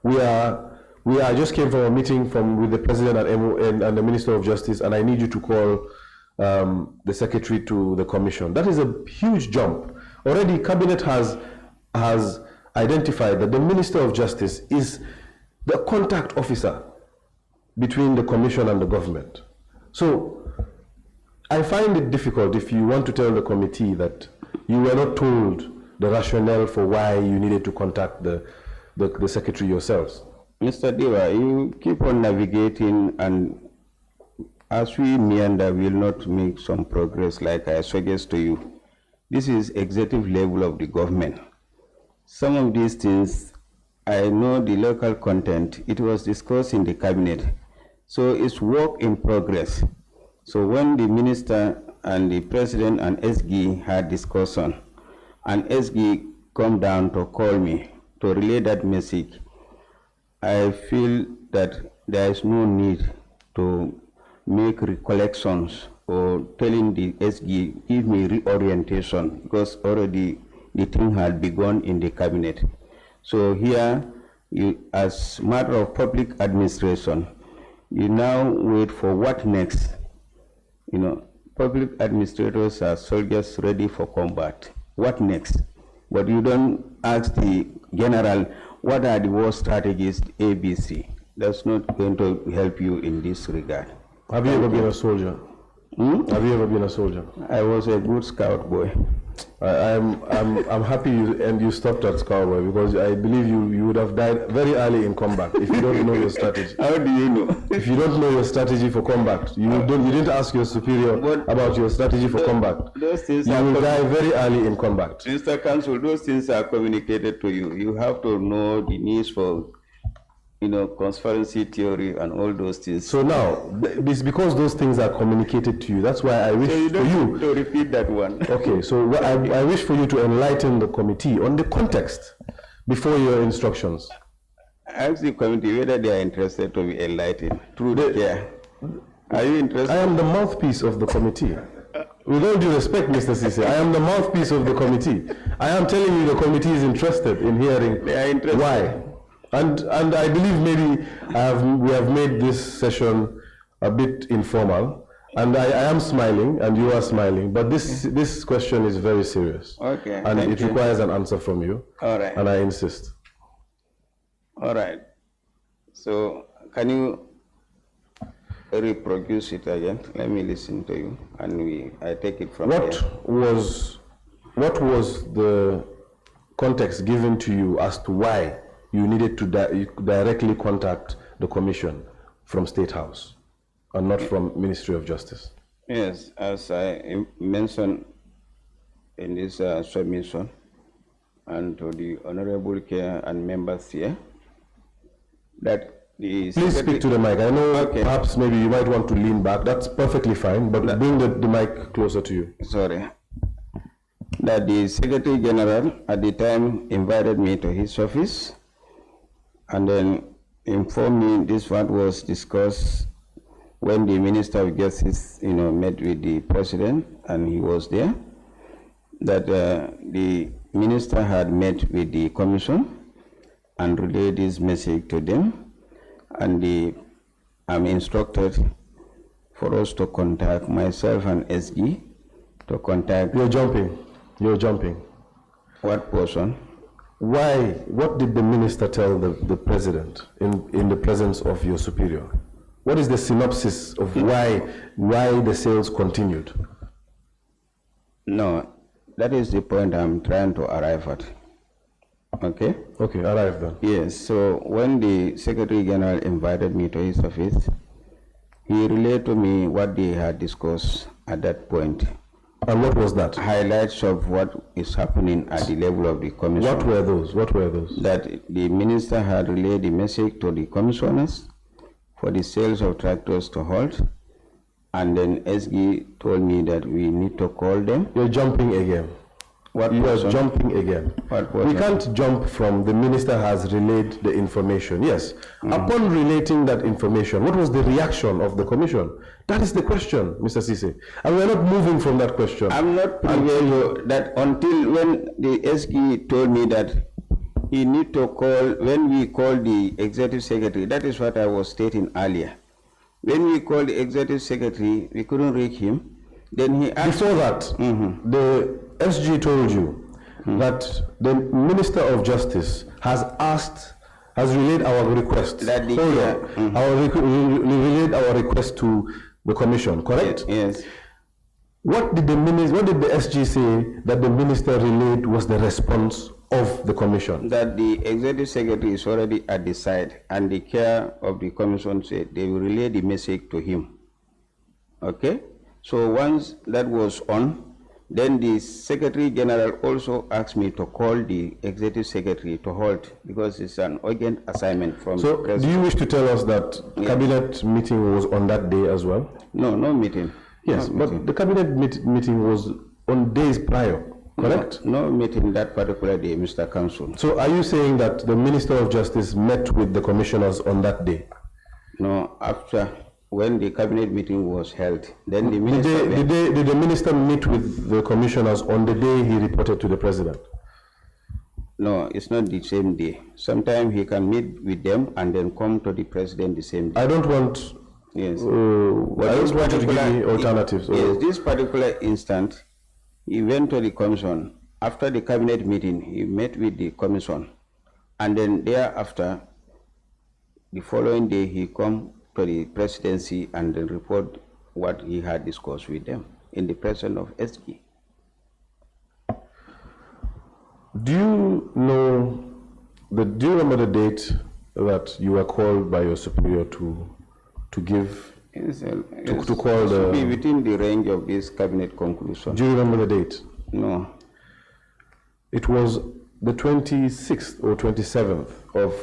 I just came from a meeting with the president and the Minister of Justice, and I need you to call the secretary to the commission. That is a huge jump. Already, cabinet has identified that the Minister of Justice is the contact officer between the commission and the government. So I find it difficult if you want to tell the committee that you were not told the rationale for why you needed to contact the secretary yourselves. Mr. Deva, you keep on navigating, and as we meander, we will not make some progress like I suggest to you. This is executive level of the government. Some of these things, I know the local content, it was discussed in the cabinet. So it's work in progress. So when the minister and the president and SG had discussion, and SG come down to call me to relay that message, I feel that there is no need to make recollections or telling the SG, give me reorientation, because already the thing had begun in the cabinet. So here, as matter of public administration, you now wait for what next. You know, public administrators are soldiers ready for combat. What next? But you don't ask the general, what are the war strategies, ABC? That's not going to help you in this regard. Have you ever been a soldier? Have you ever been a soldier? I was a good scout boy. I'm happy you stopped at scout boy, because I believe you would have died very early in combat if you don't know your strategy. How do you know? If you don't know your strategy for combat, you didn't ask your superior about your strategy for combat. Those things you will die very early in combat. Mr. Counsel, those things are communicated to you. You have to know the needs for, you know, conspiracy theory and all those things. So now, it's because those things are communicated to you. That's why I wish you for you to repeat that one. Okay, so I wish for you to enlighten the committee on the context before your instructions. Ask the committee whether they are interested to be enlightened through the care. Are you interested? I am the mouthpiece of the committee. With all due respect, Mr. Ceesay, I am the mouthpiece of the committee. I am telling you the committee is interested in hearing why. And I believe maybe we have made this session a bit informal, and I am smiling and you are smiling, but this question is very serious. Okay. And it requires an answer from you. All right. And I insist. All right. So can you reproduce it again? Let me listen to you, and I take it from there. What was the context given to you as to why you needed to directly contact the commission from State House and not from Ministry of Justice? Yes, as I mentioned in this submission, and to the Honorable Chair and members here, that the Please speak to the mic. I know perhaps maybe you might want to lean back. That's perfectly fine, but bring the mic closer to you. Sorry. That the Secretary General at the time invited me to his office and then informed me this what was discussed when the Minister of Justice, met with the President, and he was there, that the Minister had met with the Commission and relayed this message to them, and I'm instructed for us to contact myself and SG to contact... You're jumping. What person? Why? What did the minister tell the president in the presence of your superior? What is the synopsis of why the sales continued? No, that is the point I'm trying to arrive at. Okay? Okay, arrive then. Yes, so when the Secretary General invited me to his office, he relayed to me what they had discussed at that point. And what was that? Highlights of what is happening at the level of the commission. What were those? That the minister had relayed the message to the commissioners for the sales of tractors to halt, and then SG told me that we need to call them. You're jumping again. What you person? are jumping again. What We person? can't jump from the minister has relayed the information. Yes. Upon relating that information, what was the reaction of the commission? That is the question, Mr. Ceesay. And we are not moving from that question. I'm not privy that until when the SG told me that he need to call, when we called the executive secretary, that is what I was stating earlier. When we called the executive secretary, we couldn't reach him. Then he asked. Before that, the SG told you that the Minister of Justice has relayed our request. That the relayed our request to the commission, correct? Yes. What did the SG say that the minister relayed was the response of the commission? That the executive secretary is already at the side, and the care of the commission said they will relay the message to him. Okay? So once that was on, then the Secretary General also asked me to call the Executive Secretary to hold, because it's an urgent assignment from the President. Do you wish to tell us that cabinet meeting was on that day as well? No, no meeting. Yes, no but meeting. the cabinet meeting was on days prior, correct? No meeting that particular day, Mr. Counsel. So are you saying that the Minister of Justice met with the commissioners on that day? No, after, when the cabinet meeting was held, then the minister... Did the minister meet with the commissioners on the day he reported to the president? No, it's not the same day. Sometimes he can meet with them and then come to the president the same day. I don't want... Yes. I don't want you to give me alternatives. Yes, this particular instant, he went to the commission. After the cabinet meeting, he met with the commission. And then thereafter, the following day, he come to the presidency and then report what he had discussed with them in the presence of SG. Do you remember the date that you were called by your superior to give, to call it should be the... within the range of this cabinet conclusion. Do you remember the date? No. It was the 26th or 27th of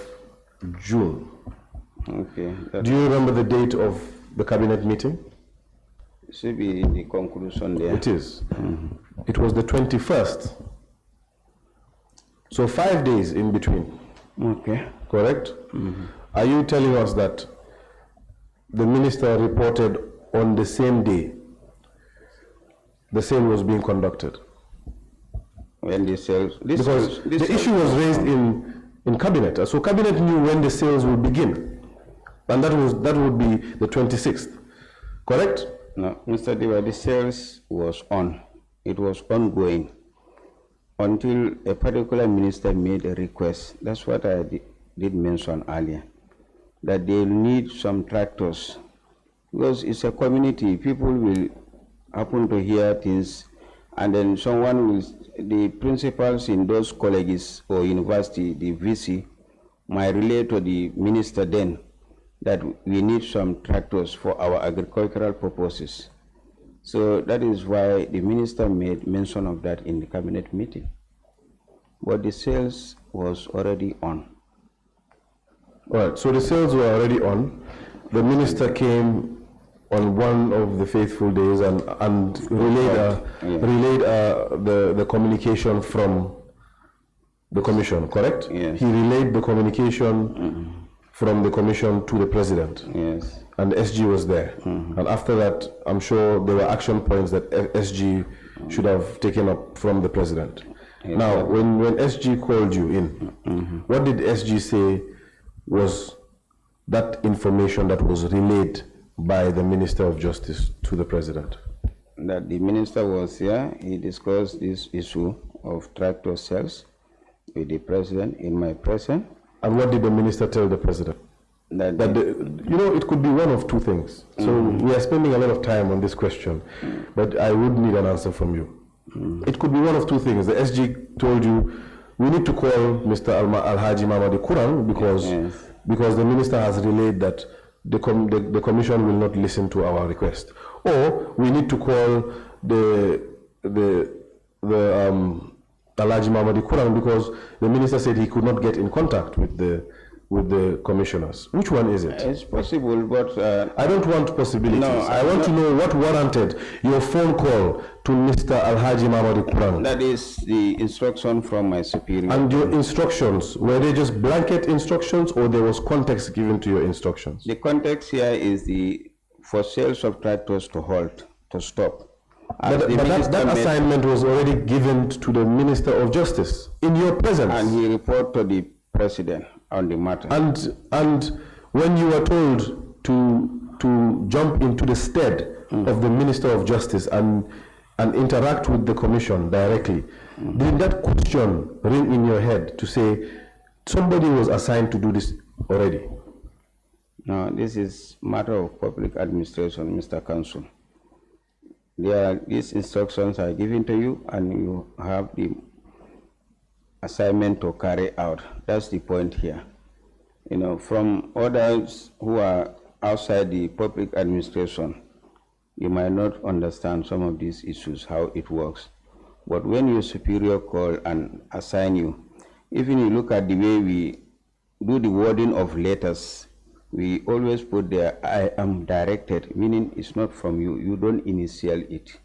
June. Okay. Do you remember the date of the cabinet meeting? It should be in the conclusion there. It is. It was the 21st. So 5 days in between. Okay. Correct? Are you telling us that the minister reported on the same day the sale was being conducted? When the sales... Because the issue was raised in cabinet. So cabinet knew when the sales would begin. And that would be the 26th. Correct? No, Mr. Deva, the sales was on. It was ongoing until a particular minister made a request. That's what I did mention earlier, that they need some tractors, because it's a community. People will happen to hear things, and then the principals in those colleges or university, the VC, might relate to the minister then that we need some tractors for our agricultural purposes. So that is why the minister made mention of that in the cabinet meeting. But the sales was already on. All right, so the sales were already on. The minister came on one of the faithful days and relayed the communication from the commission, correct? Yes. He relayed the communication from the commission to the president. Yes. And SG was there. And after that, I'm sure there were action points that SG should have taken up from the president. Yes. Now, when SG called you in, what did SG say was that information that was relayed by the Minister of Justice to the president? That the minister was here, he discussed this issue of tractor sales with the president in my presence. And what did the minister tell the president? It could be one of two things. So we are spending a lot of time on this question, but I would need an answer from you. It could be one of two things. The SG told you, we need to call Mr. Alhaji Mamadi Quran because the minister has relayed that the commission will not listen to our request. Or we need to call the Alhaji Mamadi Quran because the minister said he could not get in contact with the commissioners. Which one is it? It's possible, but... I don't want possibilities. No, I want to know what warranted your phone call to Mr. Alhaji Mamadi Kurang. That is the instruction from my superior. And your instructions, were they just blanket instructions or there was context given to your instructions? The context here is for sales of tractors to halt, to stop. But that assignment was already given to the Minister of Justice in your presence. And he reported to the President on the matter. And when you were told to jump into the stead of the Minister of Justice and interact with the Commission directly, did that question ring in your head to say somebody was assigned to do this already? No, this is matter of public administration, Mr. Counsel. These instructions are given to you and you have the assignment to carry out. That's the point here. You know, from others who are outside the public administration, you might not understand some of these issues, how it works. But when your superior call and assign you, even you look at the way we do the wording of letters, we always put there, I am directed, meaning it's not from you. You don't initial it.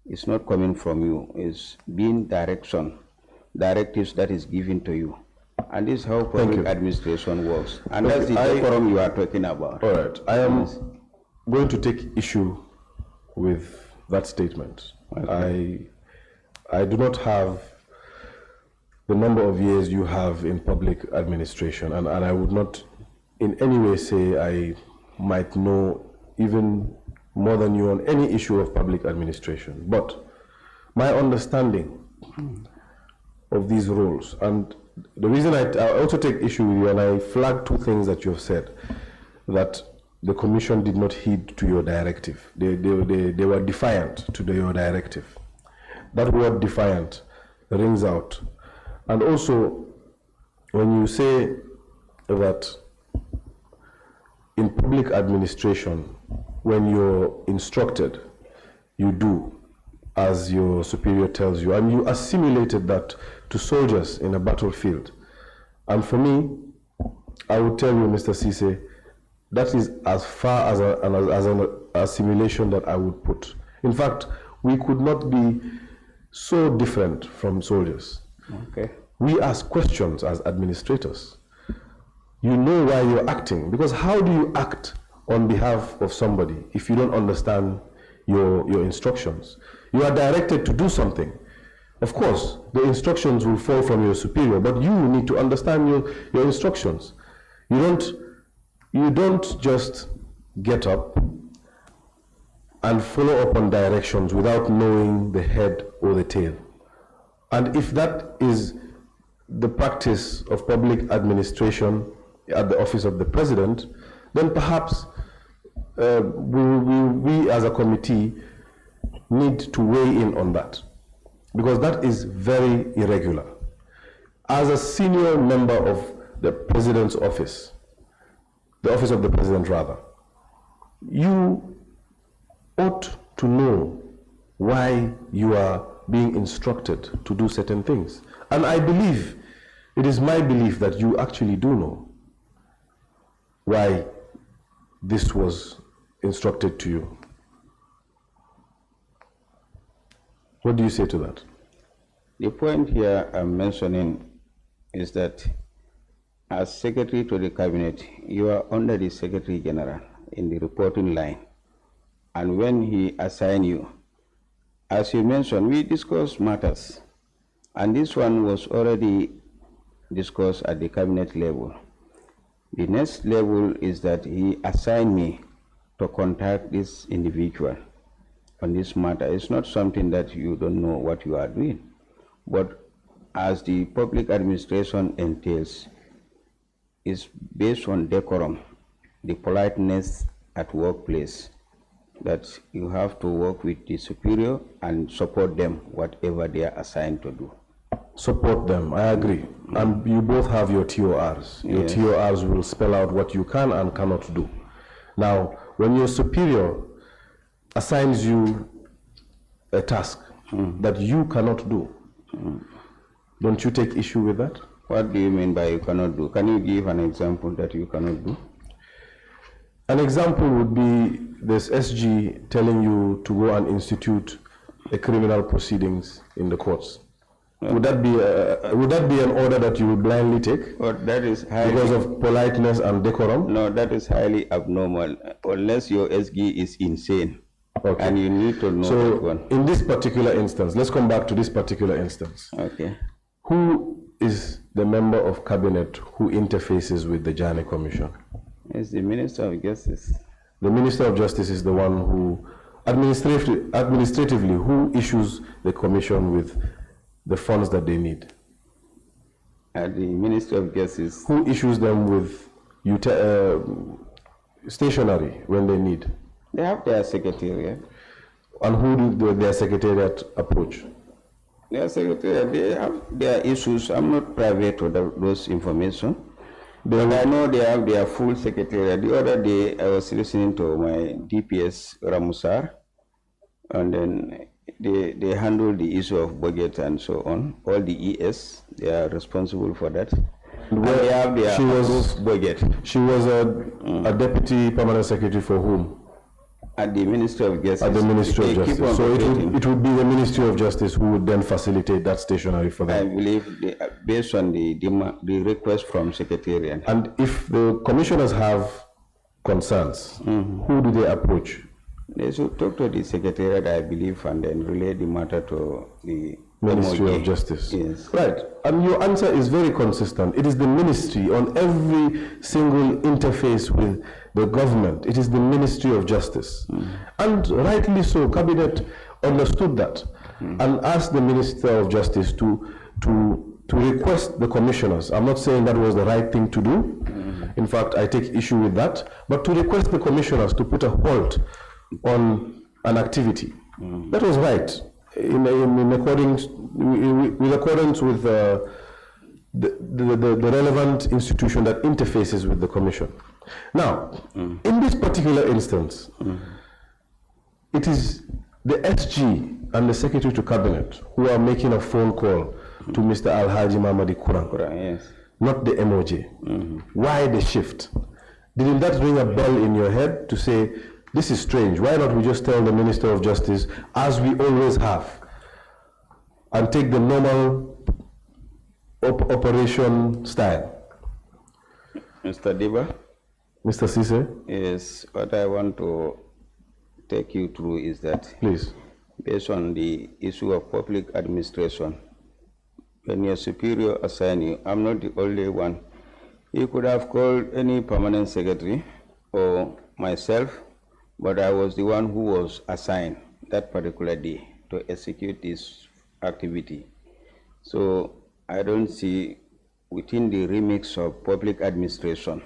It's not coming from you. It's being directives that is given to you. And this is how public administration works. And that's the decorum you are talking about. All right. I am going to take issue with that statement. Okay. I do not have the number of years you have in public administration, and I would not in any way say I might know even more than you on any issue of public administration. But my understanding of these roles, and the reason I also take issue with you, and I flag two things that you have said, that the Commission did not heed to your directive. They were defiant to your directive. That word defiant rings out. And also, when you say that in public administration, when you're instructed, you do as your superior tells you, and you assimilated that to soldiers in a battlefield. And for me, I would tell you, Mr. Ceesay, that is as far as an assimilation that I would put. In fact, we could not be so different from soldiers. Okay. We ask questions as administrators. You know why you're acting, because how do you act on behalf of somebody if you don't understand your instructions? You are directed to do something. Of course, the instructions will fall from your superior, but you need to understand your instructions. You don't just get up and follow up on directions without knowing the head or the tail. And if that is the practice of public administration at the office of the President, then perhaps we as a committee need to weigh in on that, because that is very irregular. As a senior member of the President's office, the office of the President rather, you ought to know why you are being instructed to do certain things. And I believe, it is my belief that you actually do know why this was instructed to you. What do you say to that? The point here I'm mentioning is that as Secretary to the Cabinet, you are under the Secretary General in the reporting line. And when he assigned you, as you mentioned, we discussed matters. And this one was already discussed at the Cabinet level. The next level is that he assigned me to contact this individual on this matter. It's not something that you don't know what you are doing. But as the public administration entails, it's based on decorum, the politeness at workplace, that you have to work with the superior and support them, whatever they are assigned to do. Support them, I agree. And you both have your TORs. Your yes. TORs will spell out what you can and cannot do. Now, when your superior assigns you a task that you cannot do, don't you take issue with that? What do you mean by you cannot do? Can you give an example that you cannot do? An example would be this SG telling you to go and institute a criminal proceedings in the courts. Would that be an order that you would blindly take? Or that is highly, because of politeness and decorum? No, that is highly abnormal, unless your SG is insane. Okay. And you need to know that one. In this particular instance, let's come back to this particular instance. Okay. Who is the member of cabinet who interfaces with the Janneh Commission? It's the Minister of Justice. The Minister of Justice is the one who, administratively, who issues the commission with the funds that they need? The Minister of Justice. Who issues them with stationery when they need? They have their secretariat. And who do their secretariat approach? Their secretariat, they have their issues. I'm not private to those information. But I know they have their full secretariat. The other day, I was listening to my DPS Ramusar, and then they handle the issue of budget and so on. All the ES, they are responsible for that. And they have their budget. She was a deputy permanent secretary for whom? At the Ministry of Justice. At the Ministry of Justice. So it would be the Ministry of Justice who would then facilitate that stationery for them. I believe based on the request from Secretariat. And if the commissioners have concerns, who do they approach? They should talk to the Secretariat, I believe, and then relay the matter to the Ministry of Justice. Yes. Right. And your answer is very consistent. It is the ministry on every single interface with the government. It is the Ministry of Justice. And rightly so, Cabinet understood that and asked the Minister of Justice to request the commissioners. I'm not saying that was the right thing to do. In fact, I take issue with that. But to request the commissioners to put a halt on an activity. That was right. In accordance with the relevant institution that interfaces with the commission. Now, in this particular instance, it is the SG and the Secretary to Cabinet who are making a phone call to Mr. Alhaji Mamadi Kurang, yes. Not the MOJ. Why the shift? Didn't that ring a bell in your head to say, this is strange, why not we just tell the Minister of Justice, as we always have, and take the normal operation style? Mr. Diba? Mr. Ceesay? Yes, what I want to take you through is that, please, based on the issue of public administration, when your superior assign you, I'm not the only one. You could have called any permanent secretary or myself, but I was the one who was assigned that particular day to execute this activity. So I don't see within the remix of public administration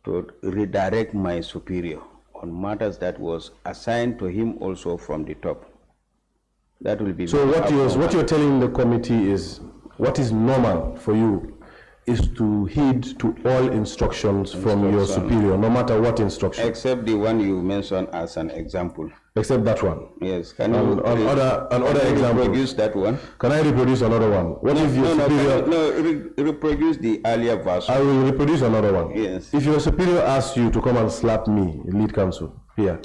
to redirect my superior on matters that was assigned to him also from the top. That will be. So what you're telling the committee is, what is normal for you is to heed to all instructions from your superior, no matter what instruction. Except the one you mentioned as an example. Except that one? Yes. Can you reproduce that one? Can I reproduce another one? What if your superior... reproduce the earlier version. I will reproduce another one. Yes. If your superior asks you to come and slap me, lead counsel, here,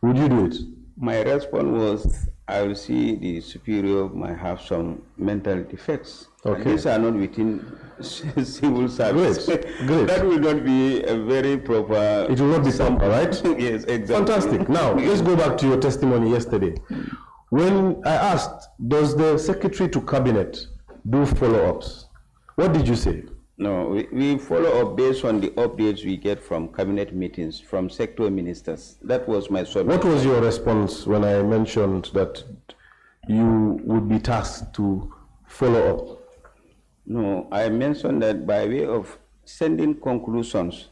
would you do it? My response was, I will see the superior might have some mental defects. Okay. And these are not within civil service. Great. Great. That will not be a very proper... It will not be proper, right? Yes, exactly. Fantastic. Now, let's go back to your testimony yesterday. When I asked, does the Secretary to Cabinet do follow-ups? What did you say? No, we follow up based on the updates we get from cabinet meetings, from sector ministers. That was my submission. What was your response when I mentioned that you would be tasked to follow up? No, I mentioned that by way of sending conclusions,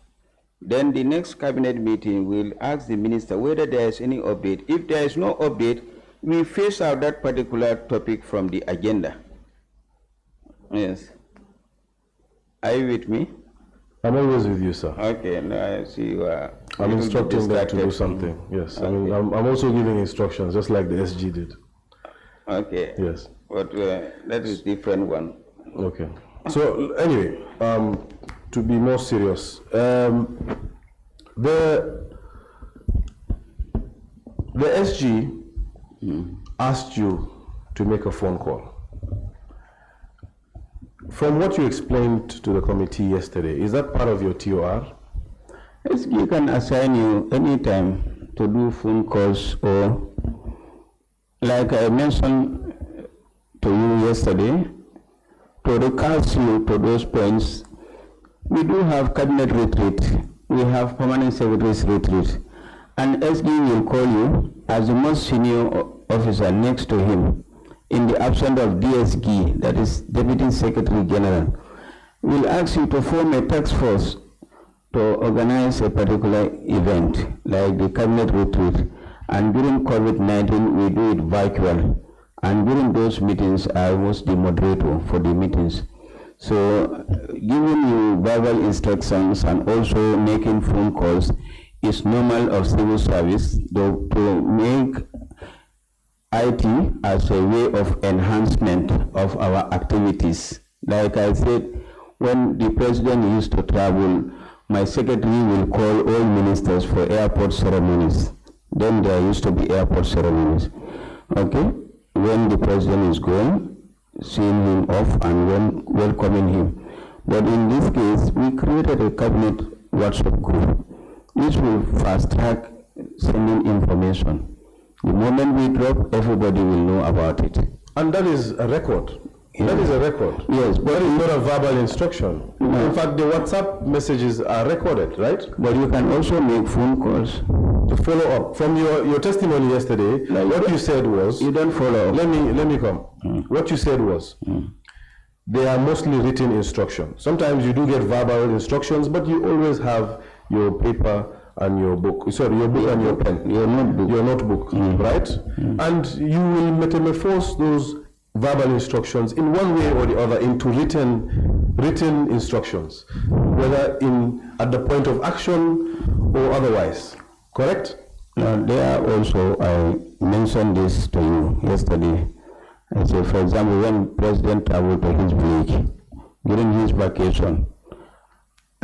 then the next cabinet meeting will ask the minister whether there is any update. If there is no update, we phase out that particular topic from the agenda. Yes. Are you with me? I'm always with you, sir. Okay, now I see you are... I'm instructing them to do something. Yes, okay. I mean, I'm also giving instructions, just like the SG did. Okay. Yes. But that is different one. Okay. So anyway, to be more serious, the SG asked you to make a phone call. From what you explained to the committee yesterday, is that part of your TOR? SG can assign you any time to do phone calls, or like I mentioned to you yesterday, to recast you to those points. We do have cabinet retreat, we have permanent secretary's retreat, and SG will call you as the most senior officer next to him in the absence of DSG, that is Deputy Secretary General. We'll ask you to form a task force to organize a particular event like the cabinet retreat, and during COVID-19 we do it virtual, and during those meetings I was the moderator for the meetings. So giving you verbal instructions and also making phone calls is normal of civil service, though to make IT as a way of enhancement of our activities. Like I said, when the president used to travel, my secretary will call all ministers for airport ceremonies. Then there used to be airport ceremonies. Okay? When the president is going, seeing him off and when welcoming him. But in this case, we created a cabinet WhatsApp group, which will fast track sending information. The moment we drop, everybody will know about it. And that is a record. Yeah. That is a record. Yes, but that is not a verbal instruction. No. In fact, the WhatsApp messages are recorded, right? But you can also make phone calls. To follow up. From your testimony yesterday, like what you said was... You don't follow up. Let me come. What you said was, they are mostly written instructions. Sometimes you do get verbal instructions, but you always have your paper and your book. Sorry, your book and your pen. Your notebook. Your notebook, right? And you will metamorphose those verbal instructions in one way or the other into written instructions, whether at the point of action or otherwise. Correct? Now, there also, I mentioned this to you yesterday. I said, for example, when President traveled to his village during his vacation,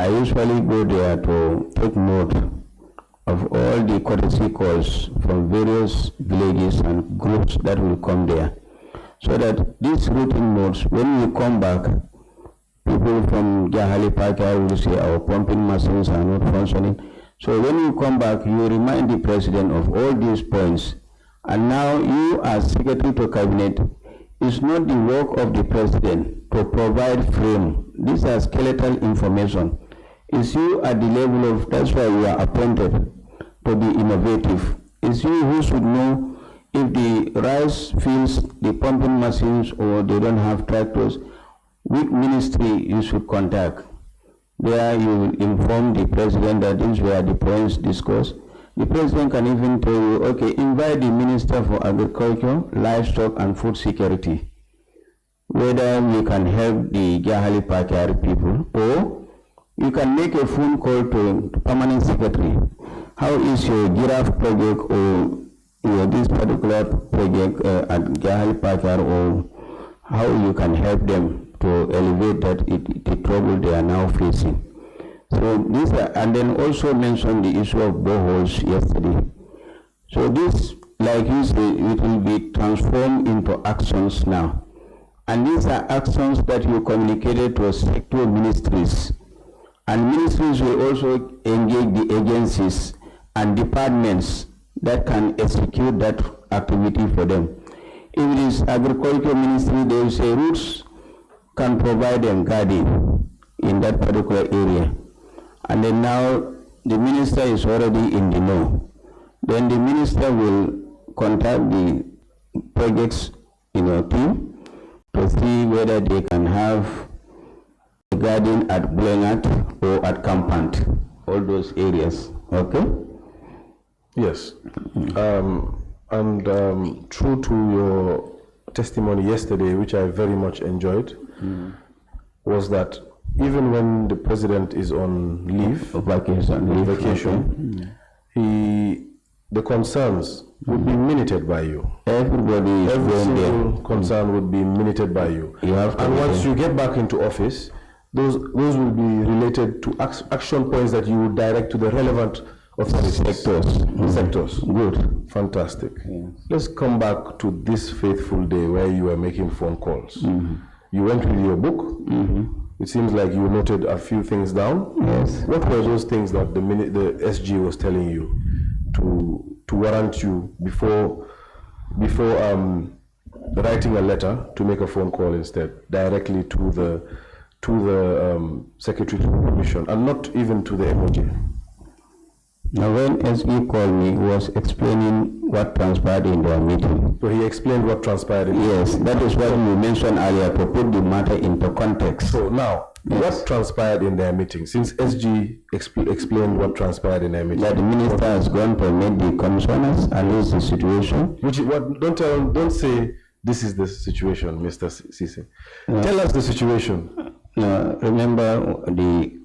I usually go there to take note of all the courtesy calls from various villages and groups that will come there, so that these written notes, when we come back, people from Jahali Pakar will say our pumping machines are not functioning. So when you come back, you remind the president of all these points. And now you as secretary to cabinet, it's not the work of the president to provide frame. These are skeletal information. It's you at the level of, that's why you are appointed to be innovative. It's you who should know if the rice fields, the pumping machines, or they don't have tractors, which ministry you should contact. There you will inform the president that these were the points discussed. The president can even tell you, okay, invite the Minister for Agriculture, Livestock and Food Security, whether we can help the Jahali Pakari people, or you can make a phone call to Permanent Secretary. How is your giraffe project or this particular project at Jahali Pakar, or how you can help them to elevate the trouble they are now facing. So these are, and then also mention the issue of boreholes yesterday. So this, like you say, it will be transformed into actions now. And these are actions that you communicated to sector ministries. And ministries will also engage the agencies and departments that can execute that activity for them. If it is agriculture ministry, they will say roots can provide them guarding in that particular area. And then now the minister is already in the know. Then the minister will contact the projects team to see whether they can have a garden at Blenat or at Campant, all those areas. Okay? Yes. True to your testimony yesterday, which I very much enjoyed, was that even when the president is on leave, vacation, the concerns would be minuted by you. Every single concern would be minuted by you. And once you get back into office, those will be related to action points that you would direct to the relevant Sectors. Good. Fantastic. Yes. Let's come back to this fateful day where you were making phone calls. You went with your book. It seems like you noted a few things down. Yes. What were those things that the SG was telling you to warrant you before writing a letter to make a phone call instead, directly to the Secretary to the Commission, and not even to the MOJ? Now, when SG called me, he was explaining what transpired in their meeting. So he explained what transpired in Yes, that is what you mentioned earlier, to put the matter into context. So now, what transpired in their meeting? Since SG explained what transpired in their meeting. That the minister has gone to meet the commissioners, and this is the situation. Don't say this is the situation, Mr. Ceesay. Tell us the situation. Remember the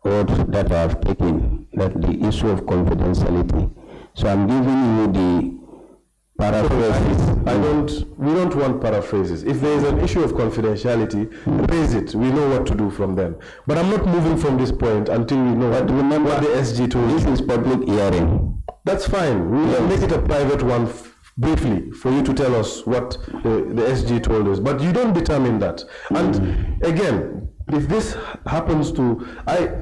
oath that I have taken, that the issue of confidentiality. So I'm giving you the paraphrases. We don't want paraphrases. If there is an issue of confidentiality, raise it. We know what to do from then. But I'm not moving from this point until we know what the SG told you. This is public hearing. That's fine. We will make it a private one briefly for you to tell us what the SG told us. But you don't determine that. And again, if this happens to,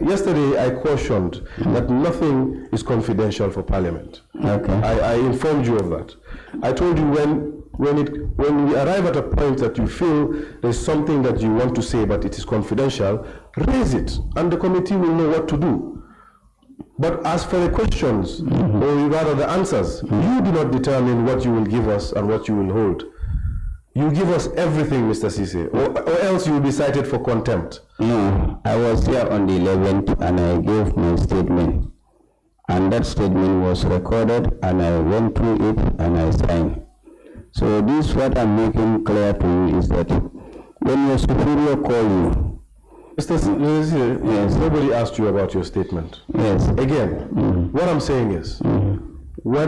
yesterday I cautioned that nothing is confidential for Parliament. Okay. I informed you of that. I told you when we arrive at a point that you feel there's something that you want to say but it is confidential, raise it and the committee will know what to do. But as for the questions, or rather the answers, you do not determine what you will give us and what you will hold. You give us everything, Mr. Ceesay, or else you will be cited for contempt. No, I was here on the 11th and I gave my statement. And that statement was recorded and I went through it and I signed. So this, what I'm making clear to you is that when your superior call you, Mr. Ceesay, yes, nobody asked you about your statement. Yes. Again, what I'm saying is, what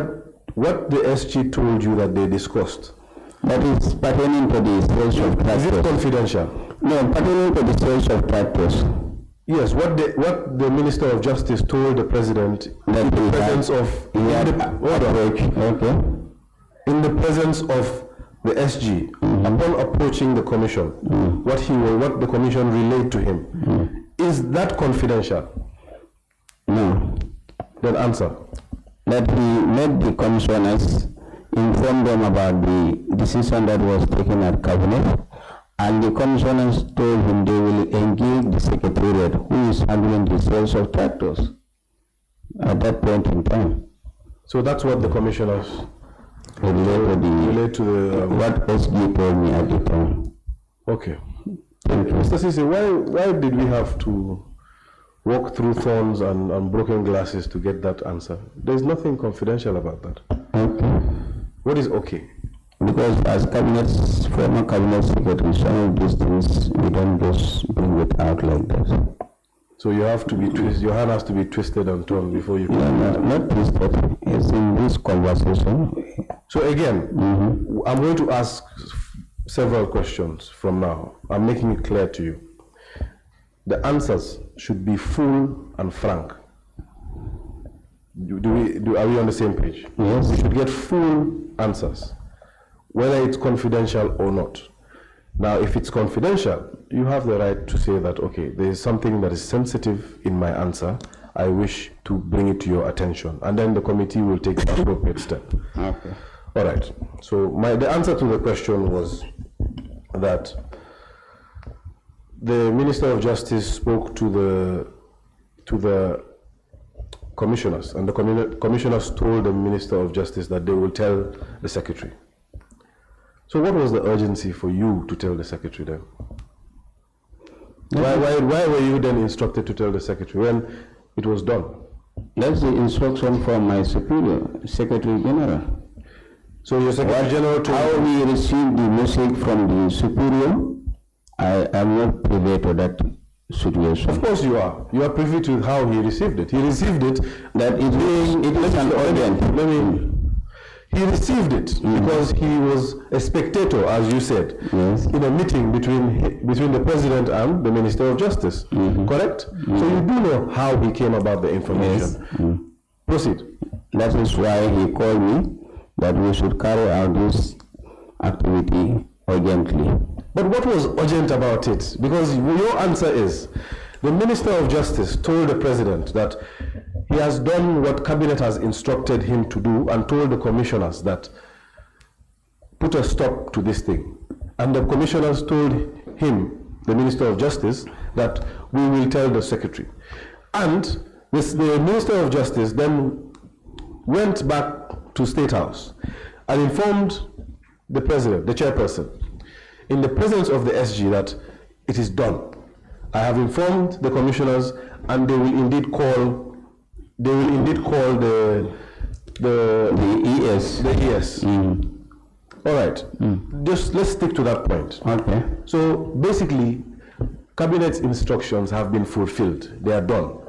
the SG told you that they discussed, that is pertaining to the sales of tractors. is it confidential? No, pertaining to the sales of tractors. Yes, what the Minister of Justice told the President in the presence of in the presence of the SG upon approaching the Commission, what the Commission relayed to him, is that confidential? No. Then answer. That he made the commissioners inform them about the decision that was taken at Cabinet, and the commissioners told him they will engage the Secretariat who is handling the sales of tractors at that point in time. So that's what the commissioners relate to the what SG told me at the time. Okay. Thank you. Mr. Ceesay, why did we have to walk through thorns and broken glasses to get that answer? There's nothing confidential about that. Okay. What is okay? Because as former cabinet secretary, some of these things we don't just bring it out like that. So you have to be your hand has to be twisted and torn before you can. No, not twisted. It's in this conversation. So again, I'm going to ask several questions from now. I'm making it clear to you. The answers should be full and frank. Are we on the same page? Yes. We should get full answers, whether it's confidential or not. Now, if it's confidential, you have the right to say that, okay, there is something that is sensitive in my answer. I wish to bring it to your attention. And then the committee will take the appropriate step. Okay. All right. So the answer to the question was that the Minister of Justice spoke to the commissioners, and the commissioners told the Minister of Justice that they will tell the Secretary. So what was the urgency for you to tell the Secretary then? Why were you then instructed to tell the Secretary when it was done? That's the instruction from my superior, Secretary General. So your Secretary General told how we received the message from the superior, I am not privy to that situation. Of course you are. You are privy to how he received it. He received it that it is an urgent. He received it because he was a spectator, as you said, yes, in a meeting between the President and the Minister of Justice, correct? So you do know how he came about the information. Yes. Proceed. That is why he called me that we should carry out this activity urgently. But what was urgent about it? Because your answer is, the Minister of Justice told the President that he has done what Cabinet has instructed him to do and told the commissioners that put a stop to this thing. And the commissioners told him, the Minister of Justice, that we will tell the Secretary. And the Minister of Justice then went back to State House and informed the President, the Chairperson, in the presence of the SG that it is done. I have informed the commissioners and they will indeed call the ES. The ES. All right. Just let's stick to that point. Okay. So basically, Cabinet's instructions have been fulfilled. They are done.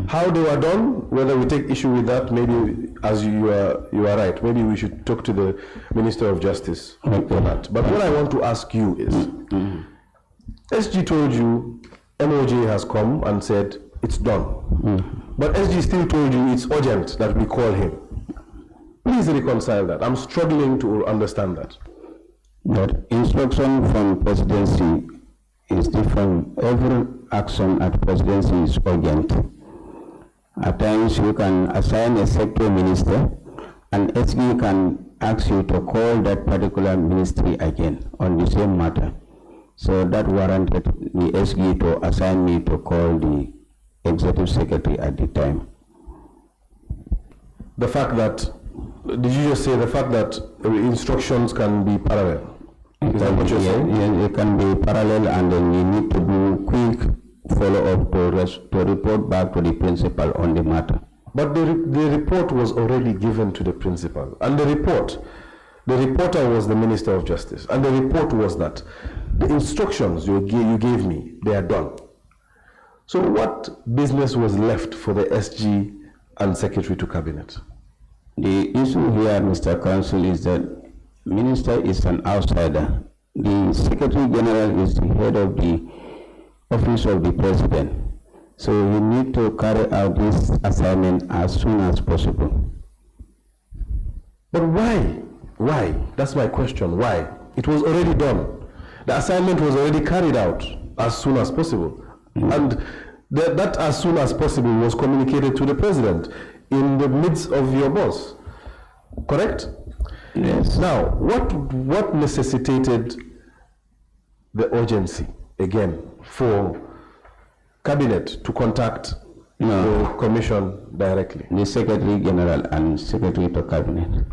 How they were done, whether we take issue with that, maybe as you are right, maybe we should talk to the Minister of Justice for that. But what I want to ask you is, SG told you MOJ has come and said it's done. But SG still told you it's urgent that we call him. Please reconcile that. I'm struggling to understand that. But instruction from presidency is different. Every action at presidency is urgent. At times you can assign a sector minister and SG can ask you to call that particular ministry again on the same matter. So that warranted the SG to assign me to call the executive secretary at the time. The fact that, did you just say the fact that instructions can be parallel? Is that what you're saying? Yeah, it can be parallel, and then you need to do quick follow-up to report back to the principal on the matter. But the report was already given to the principal, and the reporter was the Minister of Justice, and the report was that the instructions you gave me, they are done. So what business was left for the SG and Secretary to Cabinet? The issue here, Mr. Counsel, is that Minister is an outsider. The Secretary General is the head of the Office of the President. So we need to carry out this assignment as soon as possible. But why? Why? That's my question. Why? It was already done. The assignment was already carried out as soon as possible. And that as soon as possible was communicated to the President in the midst of your boss. Correct? Yes. Now, what necessitated the urgency, again, for Cabinet to contact the Commission directly? The Secretary General and Secretary to Cabinet.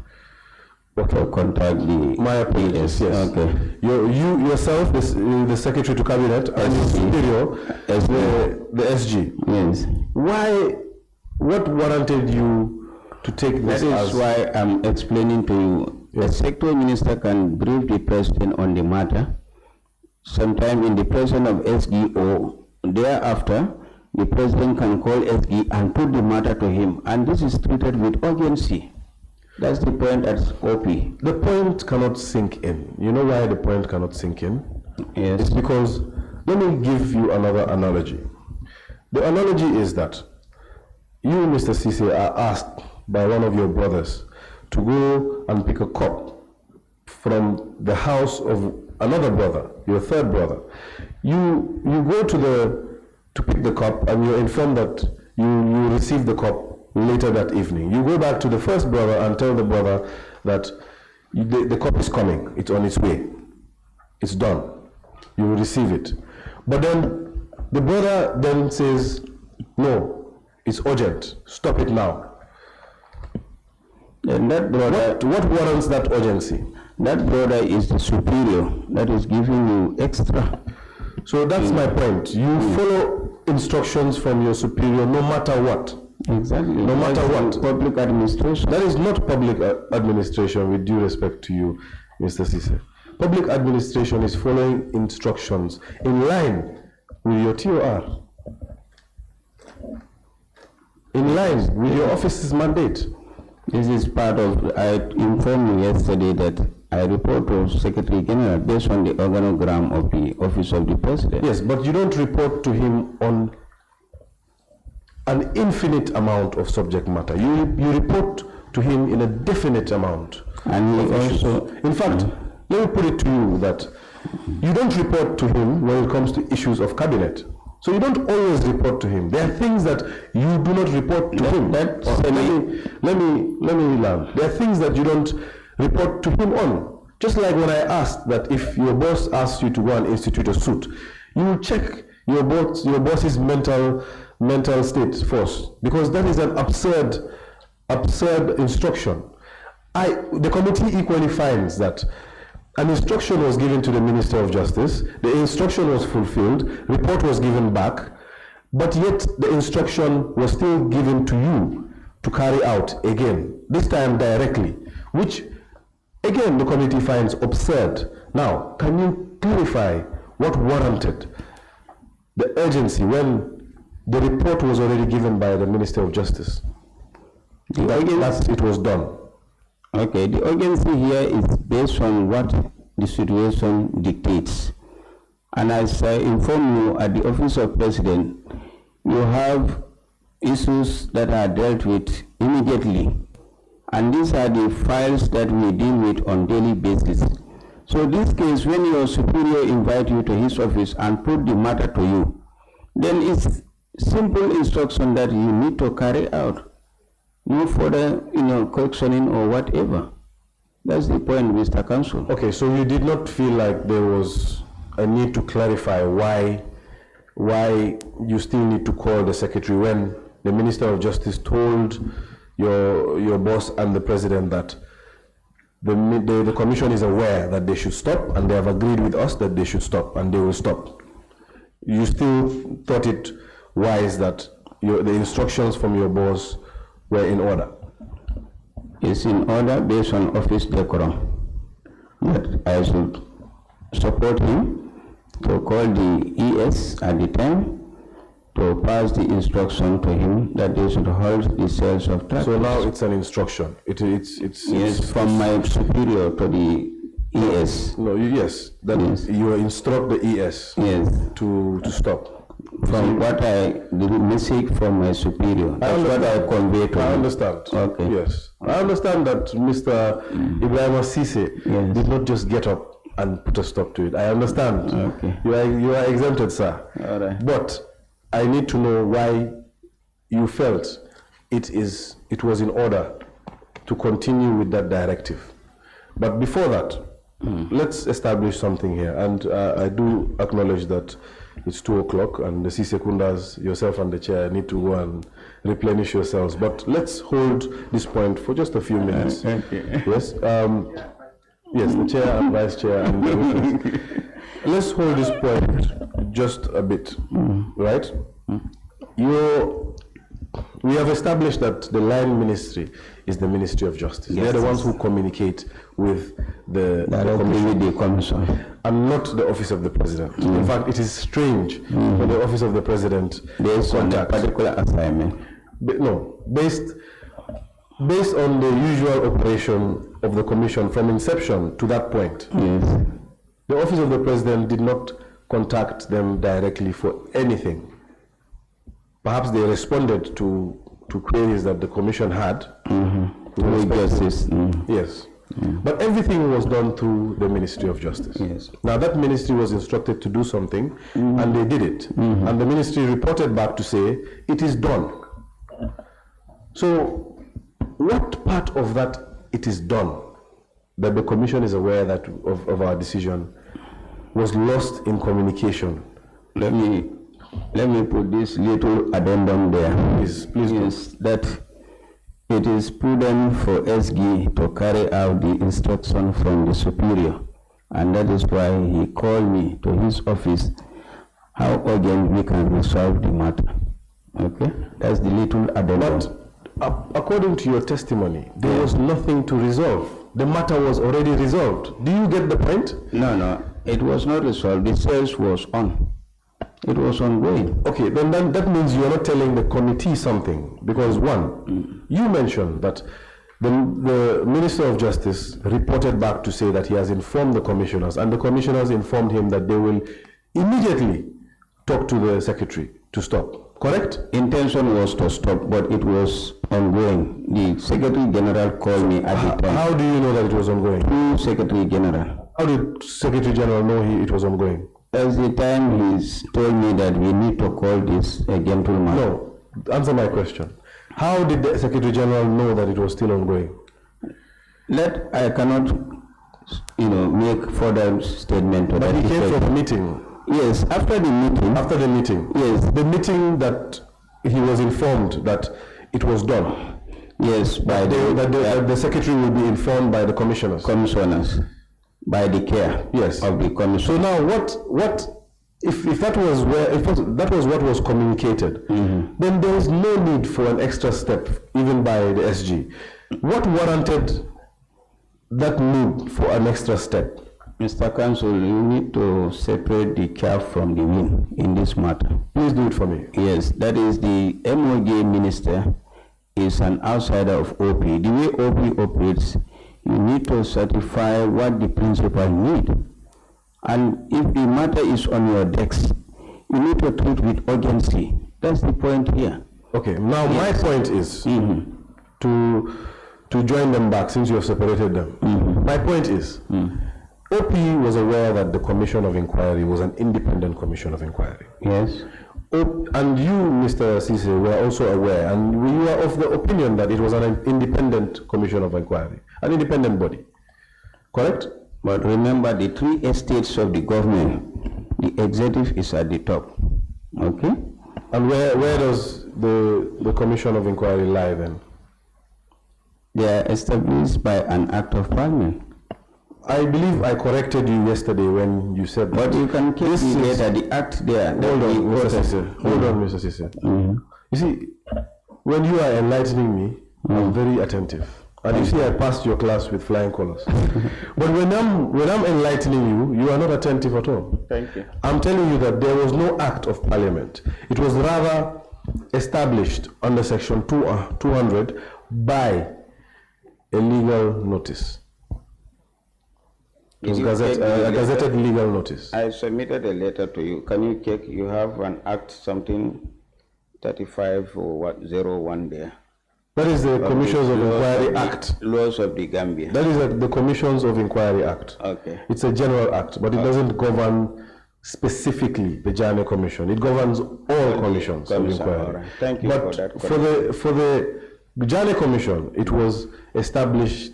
Okay, contact the... My apologies, yes. Okay. You yourself, the Secretary to Cabinet, and your superior, the SG. Yes. Why, what warranted you to take this? That is why I'm explaining to you. The Secretary Minister can brief the President on the matter, sometime in the presence of SG, or thereafter, the President can call SG and put the matter to him, and this is treated with urgency. That's the point at OP. The point cannot sink in. You know why the point cannot sink in? Yes. It's because, let me give you another analogy. The analogy is that you, Mr. Ceesay, are asked by one of your brothers to go and pick a cup from the house of another brother, your third brother. You go to pick the cup, and you're informed that you receive the cup later that evening. You go back to the first brother and tell the brother that the cup is coming, it's on its way, it's done, you will receive it. But then the brother then says, no, it's urgent, stop it now. And that brother, what warrants that urgency? That brother is the superior that is giving you extra. So that's my point. You follow instructions from your superior no matter what. Exactly. No matter what. Public administration. That is not public administration, with due respect to you, Mr. Ceesay. Public administration is following instructions in line with your TOR, in line with your office's mandate. This is part of, I informed you yesterday that I report to Secretary General based on the organogram of the Office of the President. Yes, but you don't report to him on an infinite amount of subject matter. You report to him in a definite amount. And he also, in fact, let me put it to you that you don't report to him when it comes to issues of cabinet. So you don't always report to him. There are things that you do not report to him. Let me learn. There are things that you don't report to him on. Just like when I asked that if your boss asks you to go and institute a suit, you will check your boss's mental state first, because that is an absurd instruction. The committee equally finds that an instruction was given to the Minister of Justice, the instruction was fulfilled, report was given back, but yet the instruction was still given to you to carry out again, this time directly, which again the committee finds absurd. Now, can you clarify what warranted the urgency when the report was already given by the Minister of Justice? It was done. Okay, the urgency here is based on what the situation dictates. And as I inform you, at the Office of President, you have issues that are dealt with immediately. And these are the files that we deal with on daily basis. So in this case, when your superior invite you to his office and put the matter to you, then it's simple instruction that you need to carry out. No further, questioning or whatever. That's the point, Mr. Counsel. Okay, so you did not feel like there was a need to clarify why you still need to call the secretary when the Minister of Justice told your boss and the president that the commission is aware that they should stop, and they have agreed with us that they should stop, and they will stop. You still thought it wise that the instructions from your boss were in order? It's in order based on office decorum that I should support him to call the ES at the time to pass the instruction to him that they should hold the sales of tractors. So now it's an instruction. It's from my superior to the ES. No, yes, that yes. You instruct the ES to stop. From the message from my superior. That's what I convey to him. I understand. Okay. Yes. I understand that Mr. Ebrima Ceesay did not just get up and put a stop to it. I understand. Okay. You are exempted, sir. All right. But I need to know why you felt it was in order to continue with that directive. But before that, let's establish something here. And I do acknowledge that it's 2 o'clock and the Ceesay Kundas, yourself and the chair, need to go and replenish yourselves. But let's hold this point for just a few minutes. Okay. Yes? Yes, the chair and vice chair and the witness. Let's hold this point just a bit, right? We have established that the line ministry is the Ministry of Justice. Yes, they're the ones who communicate with the commission and not the Office of the President. In fact, it is strange for the Office of the President based on a particular assignment. Based on the usual operation of the commission from inception to that point. Yes. The Office of the President did not contact them directly for anything. Perhaps they responded to queries that the commission had. Yes. But everything was done through the Ministry of Justice. Yes. Now that ministry was instructed to do something, and they did it. And the ministry reported back to say, it is done. So what part of that it is done, that the commission is aware that of our decision, was lost in communication? Let me put this little addendum there. Please yes, that it is prudent for SG to carry out the instruction from the superior, and that is why he called me to his office how urgent we can resolve the matter. Okay? That's the little addendum. But according to your testimony, there was nothing to resolve. The matter was already resolved. Do you get the point? No, it was not resolved. The sales was on. It was ongoing. Okay, then that means you are not telling the committee something, because one, you mentioned that the Minister of Justice reported back to say that he has informed the commissioners, and the commissioners informed him that they will immediately talk to the secretary to stop. correct? Intention was to stop, but it was ongoing. The Secretary General called me at the time. How do you know that it was ongoing? Through Secretary General. How did Secretary General know it was ongoing? At the time, he told me that we need to call this a gentleman. No, answer my question. How did the Secretary General know that it was still ongoing? I cannot, make further statement. But he came from a meeting. Yes, after the meeting. After the meeting. Yes. The meeting that he was informed that it was done. Yes, by that the secretary will be informed by the commissioners. Commissioners, by the care. Yes. Of the commission. So now, if that was that was what was communicated, then there is no need for an extra step, even by the SG. What warranted that need for an extra step? Mr. Counsel, you need to separate the chaff from the wind in this matter. Please do it for me. Yes, that is the MOJ minister is an outsider of OP. The way OP operates, you need to certify what the principal need. And if the matter is on your desk, you need to treat with urgency. That's the point here. Okay, now my point is to join them back since you have separated them. My point is, OP was aware that the commission of inquiry was an independent commission of inquiry. Yes. And you, Mr. Ceesay, were also aware, and you were of the opinion that it was an independent commission of inquiry, an independent body. Correct? But remember, the three estates of the government, the executive is at the top. Okay? And where does the commission of inquiry lie then? They are established by an act of parliament. I believe I corrected you yesterday when you said that. But you can keep the act there. Hold on, Mr. Ceesay. Hold on, Mr. Ceesay. You see, when you are enlightening me, I'm very attentive. And you see, I passed your class with flying colors. But when I'm enlightening you, you are not attentive at all. Thank you. I'm telling you that there was no act of parliament. It was rather established under section 200 by a legal notice. It was a gazetted legal notice. I submitted a letter to you. Can you check? You have an act something 35 or 01 there. That is the Commissions of Inquiry Act. Laws of the Gambia. That is the Commissions of Inquiry Act. Okay. It's a general act, but it doesn't govern specifically the Janneh Commission. It governs all commissions of inquiry. Right. Thank you for that. For the Janneh Commission, it was established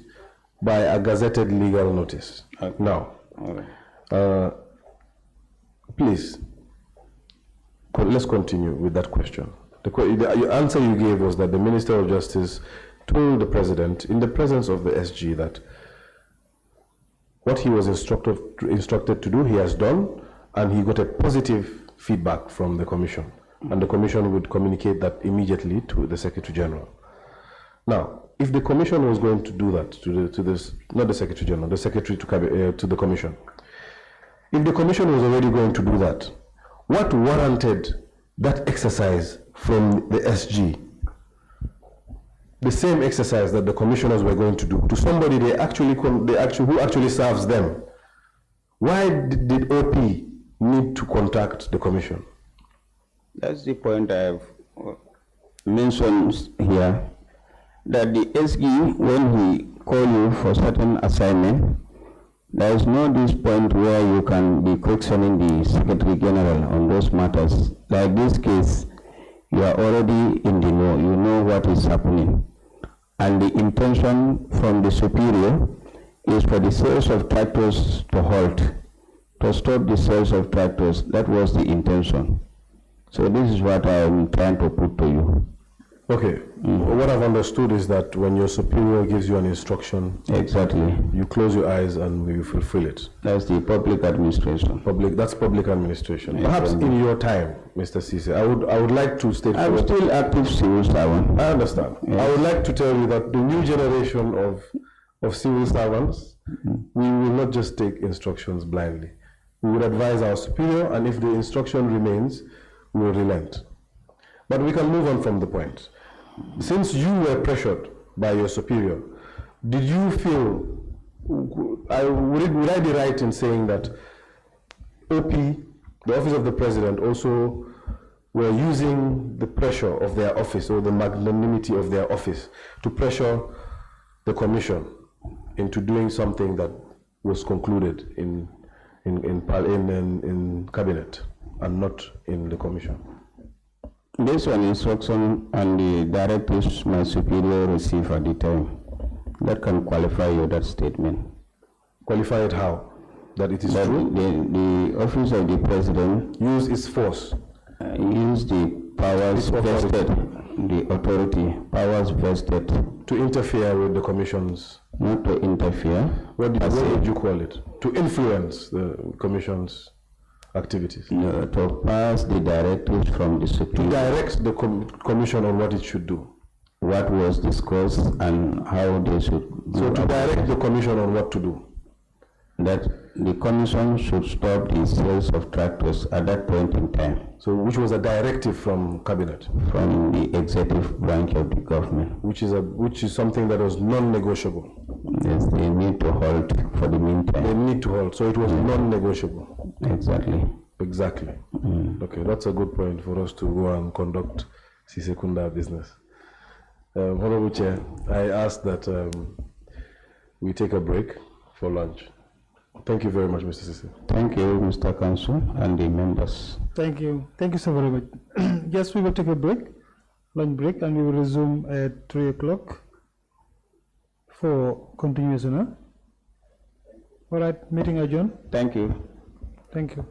by a gazetted legal notice. Okay. Now, all right. Please, let's continue with that question. The answer you gave was that the Minister of Justice told the President in the presence of the SG that what he was instructed to do, he has done, and he got a positive feedback from the Commission. And the Commission would communicate that immediately to the Secretary General. Now, if the Commission was going to do that not the Secretary General, the Secretary to the Commission, if the Commission was already going to do that, what warranted that exercise from the SG? The same exercise that the commissioners were going to do to somebody who actually serves them. Why did OP need to contact the Commission? That's the point I have mentioned here, that the SG, when he call you for certain assignment, there is no this point where you can be questioning the Secretary General on those matters. Like this case, you are already in the know, you know what is happening. And the intention from the superior is for the sales of tractors to halt, to stop the sales of tractors. That was the intention. So this is what I am trying to put to you. Okay. What I've understood is that when your superior gives you an instruction, exactly, you close your eyes and we fulfill it. That's the public administration. That's public administration. Perhaps in your time, Mr. Ceesay, I would like to state. I'm still active civil servant. I understand. Yes. I would like to tell you that the new generation of civil servants, we will not just take instructions blindly. We would advise our superior, and if the instruction remains, we will relent. But we can move on from the point. Since you were pressured by your superior, did you feel, would I be right in saying that OP, the Office of the President, also were using the pressure of their office or the magnanimity of their office to pressure the commission into doing something that was concluded in cabinet and not in the commission. Based on instruction and the directives my superior received at the time, that can qualify that statement. Qualify it how? That it is that true? The office of the president use its force. Use the powers vested, the authority, powers vested. To interfere with the commission's. Not to interfere. What did you call it? To influence the commission's activities. No, to pass the directives from the superior. To direct the commission on what it should do. What was discussed and how they should. So to direct the commission on what to do. That the commission should stop the sales of tractors at that point in time. So which was a directive from cabinet? From the executive branch of the government. Which is something that was non-negotiable. Yes, they need to halt for the meantime. They need to halt, so it was non-negotiable. Exactly. Exactly. Okay, that's a good point for us to go and conduct Ceesay business. Honorable Chair, I ask that we take a break for lunch. Thank you very much, Mr. Ceesay. Thank you, Mr. Council and the members. Thank you. Thank you so very much. Yes, we will take a break, lunch break, and we will resume at 3 o'clock for continuation. All right, meeting adjourned. Thank you. Thank you.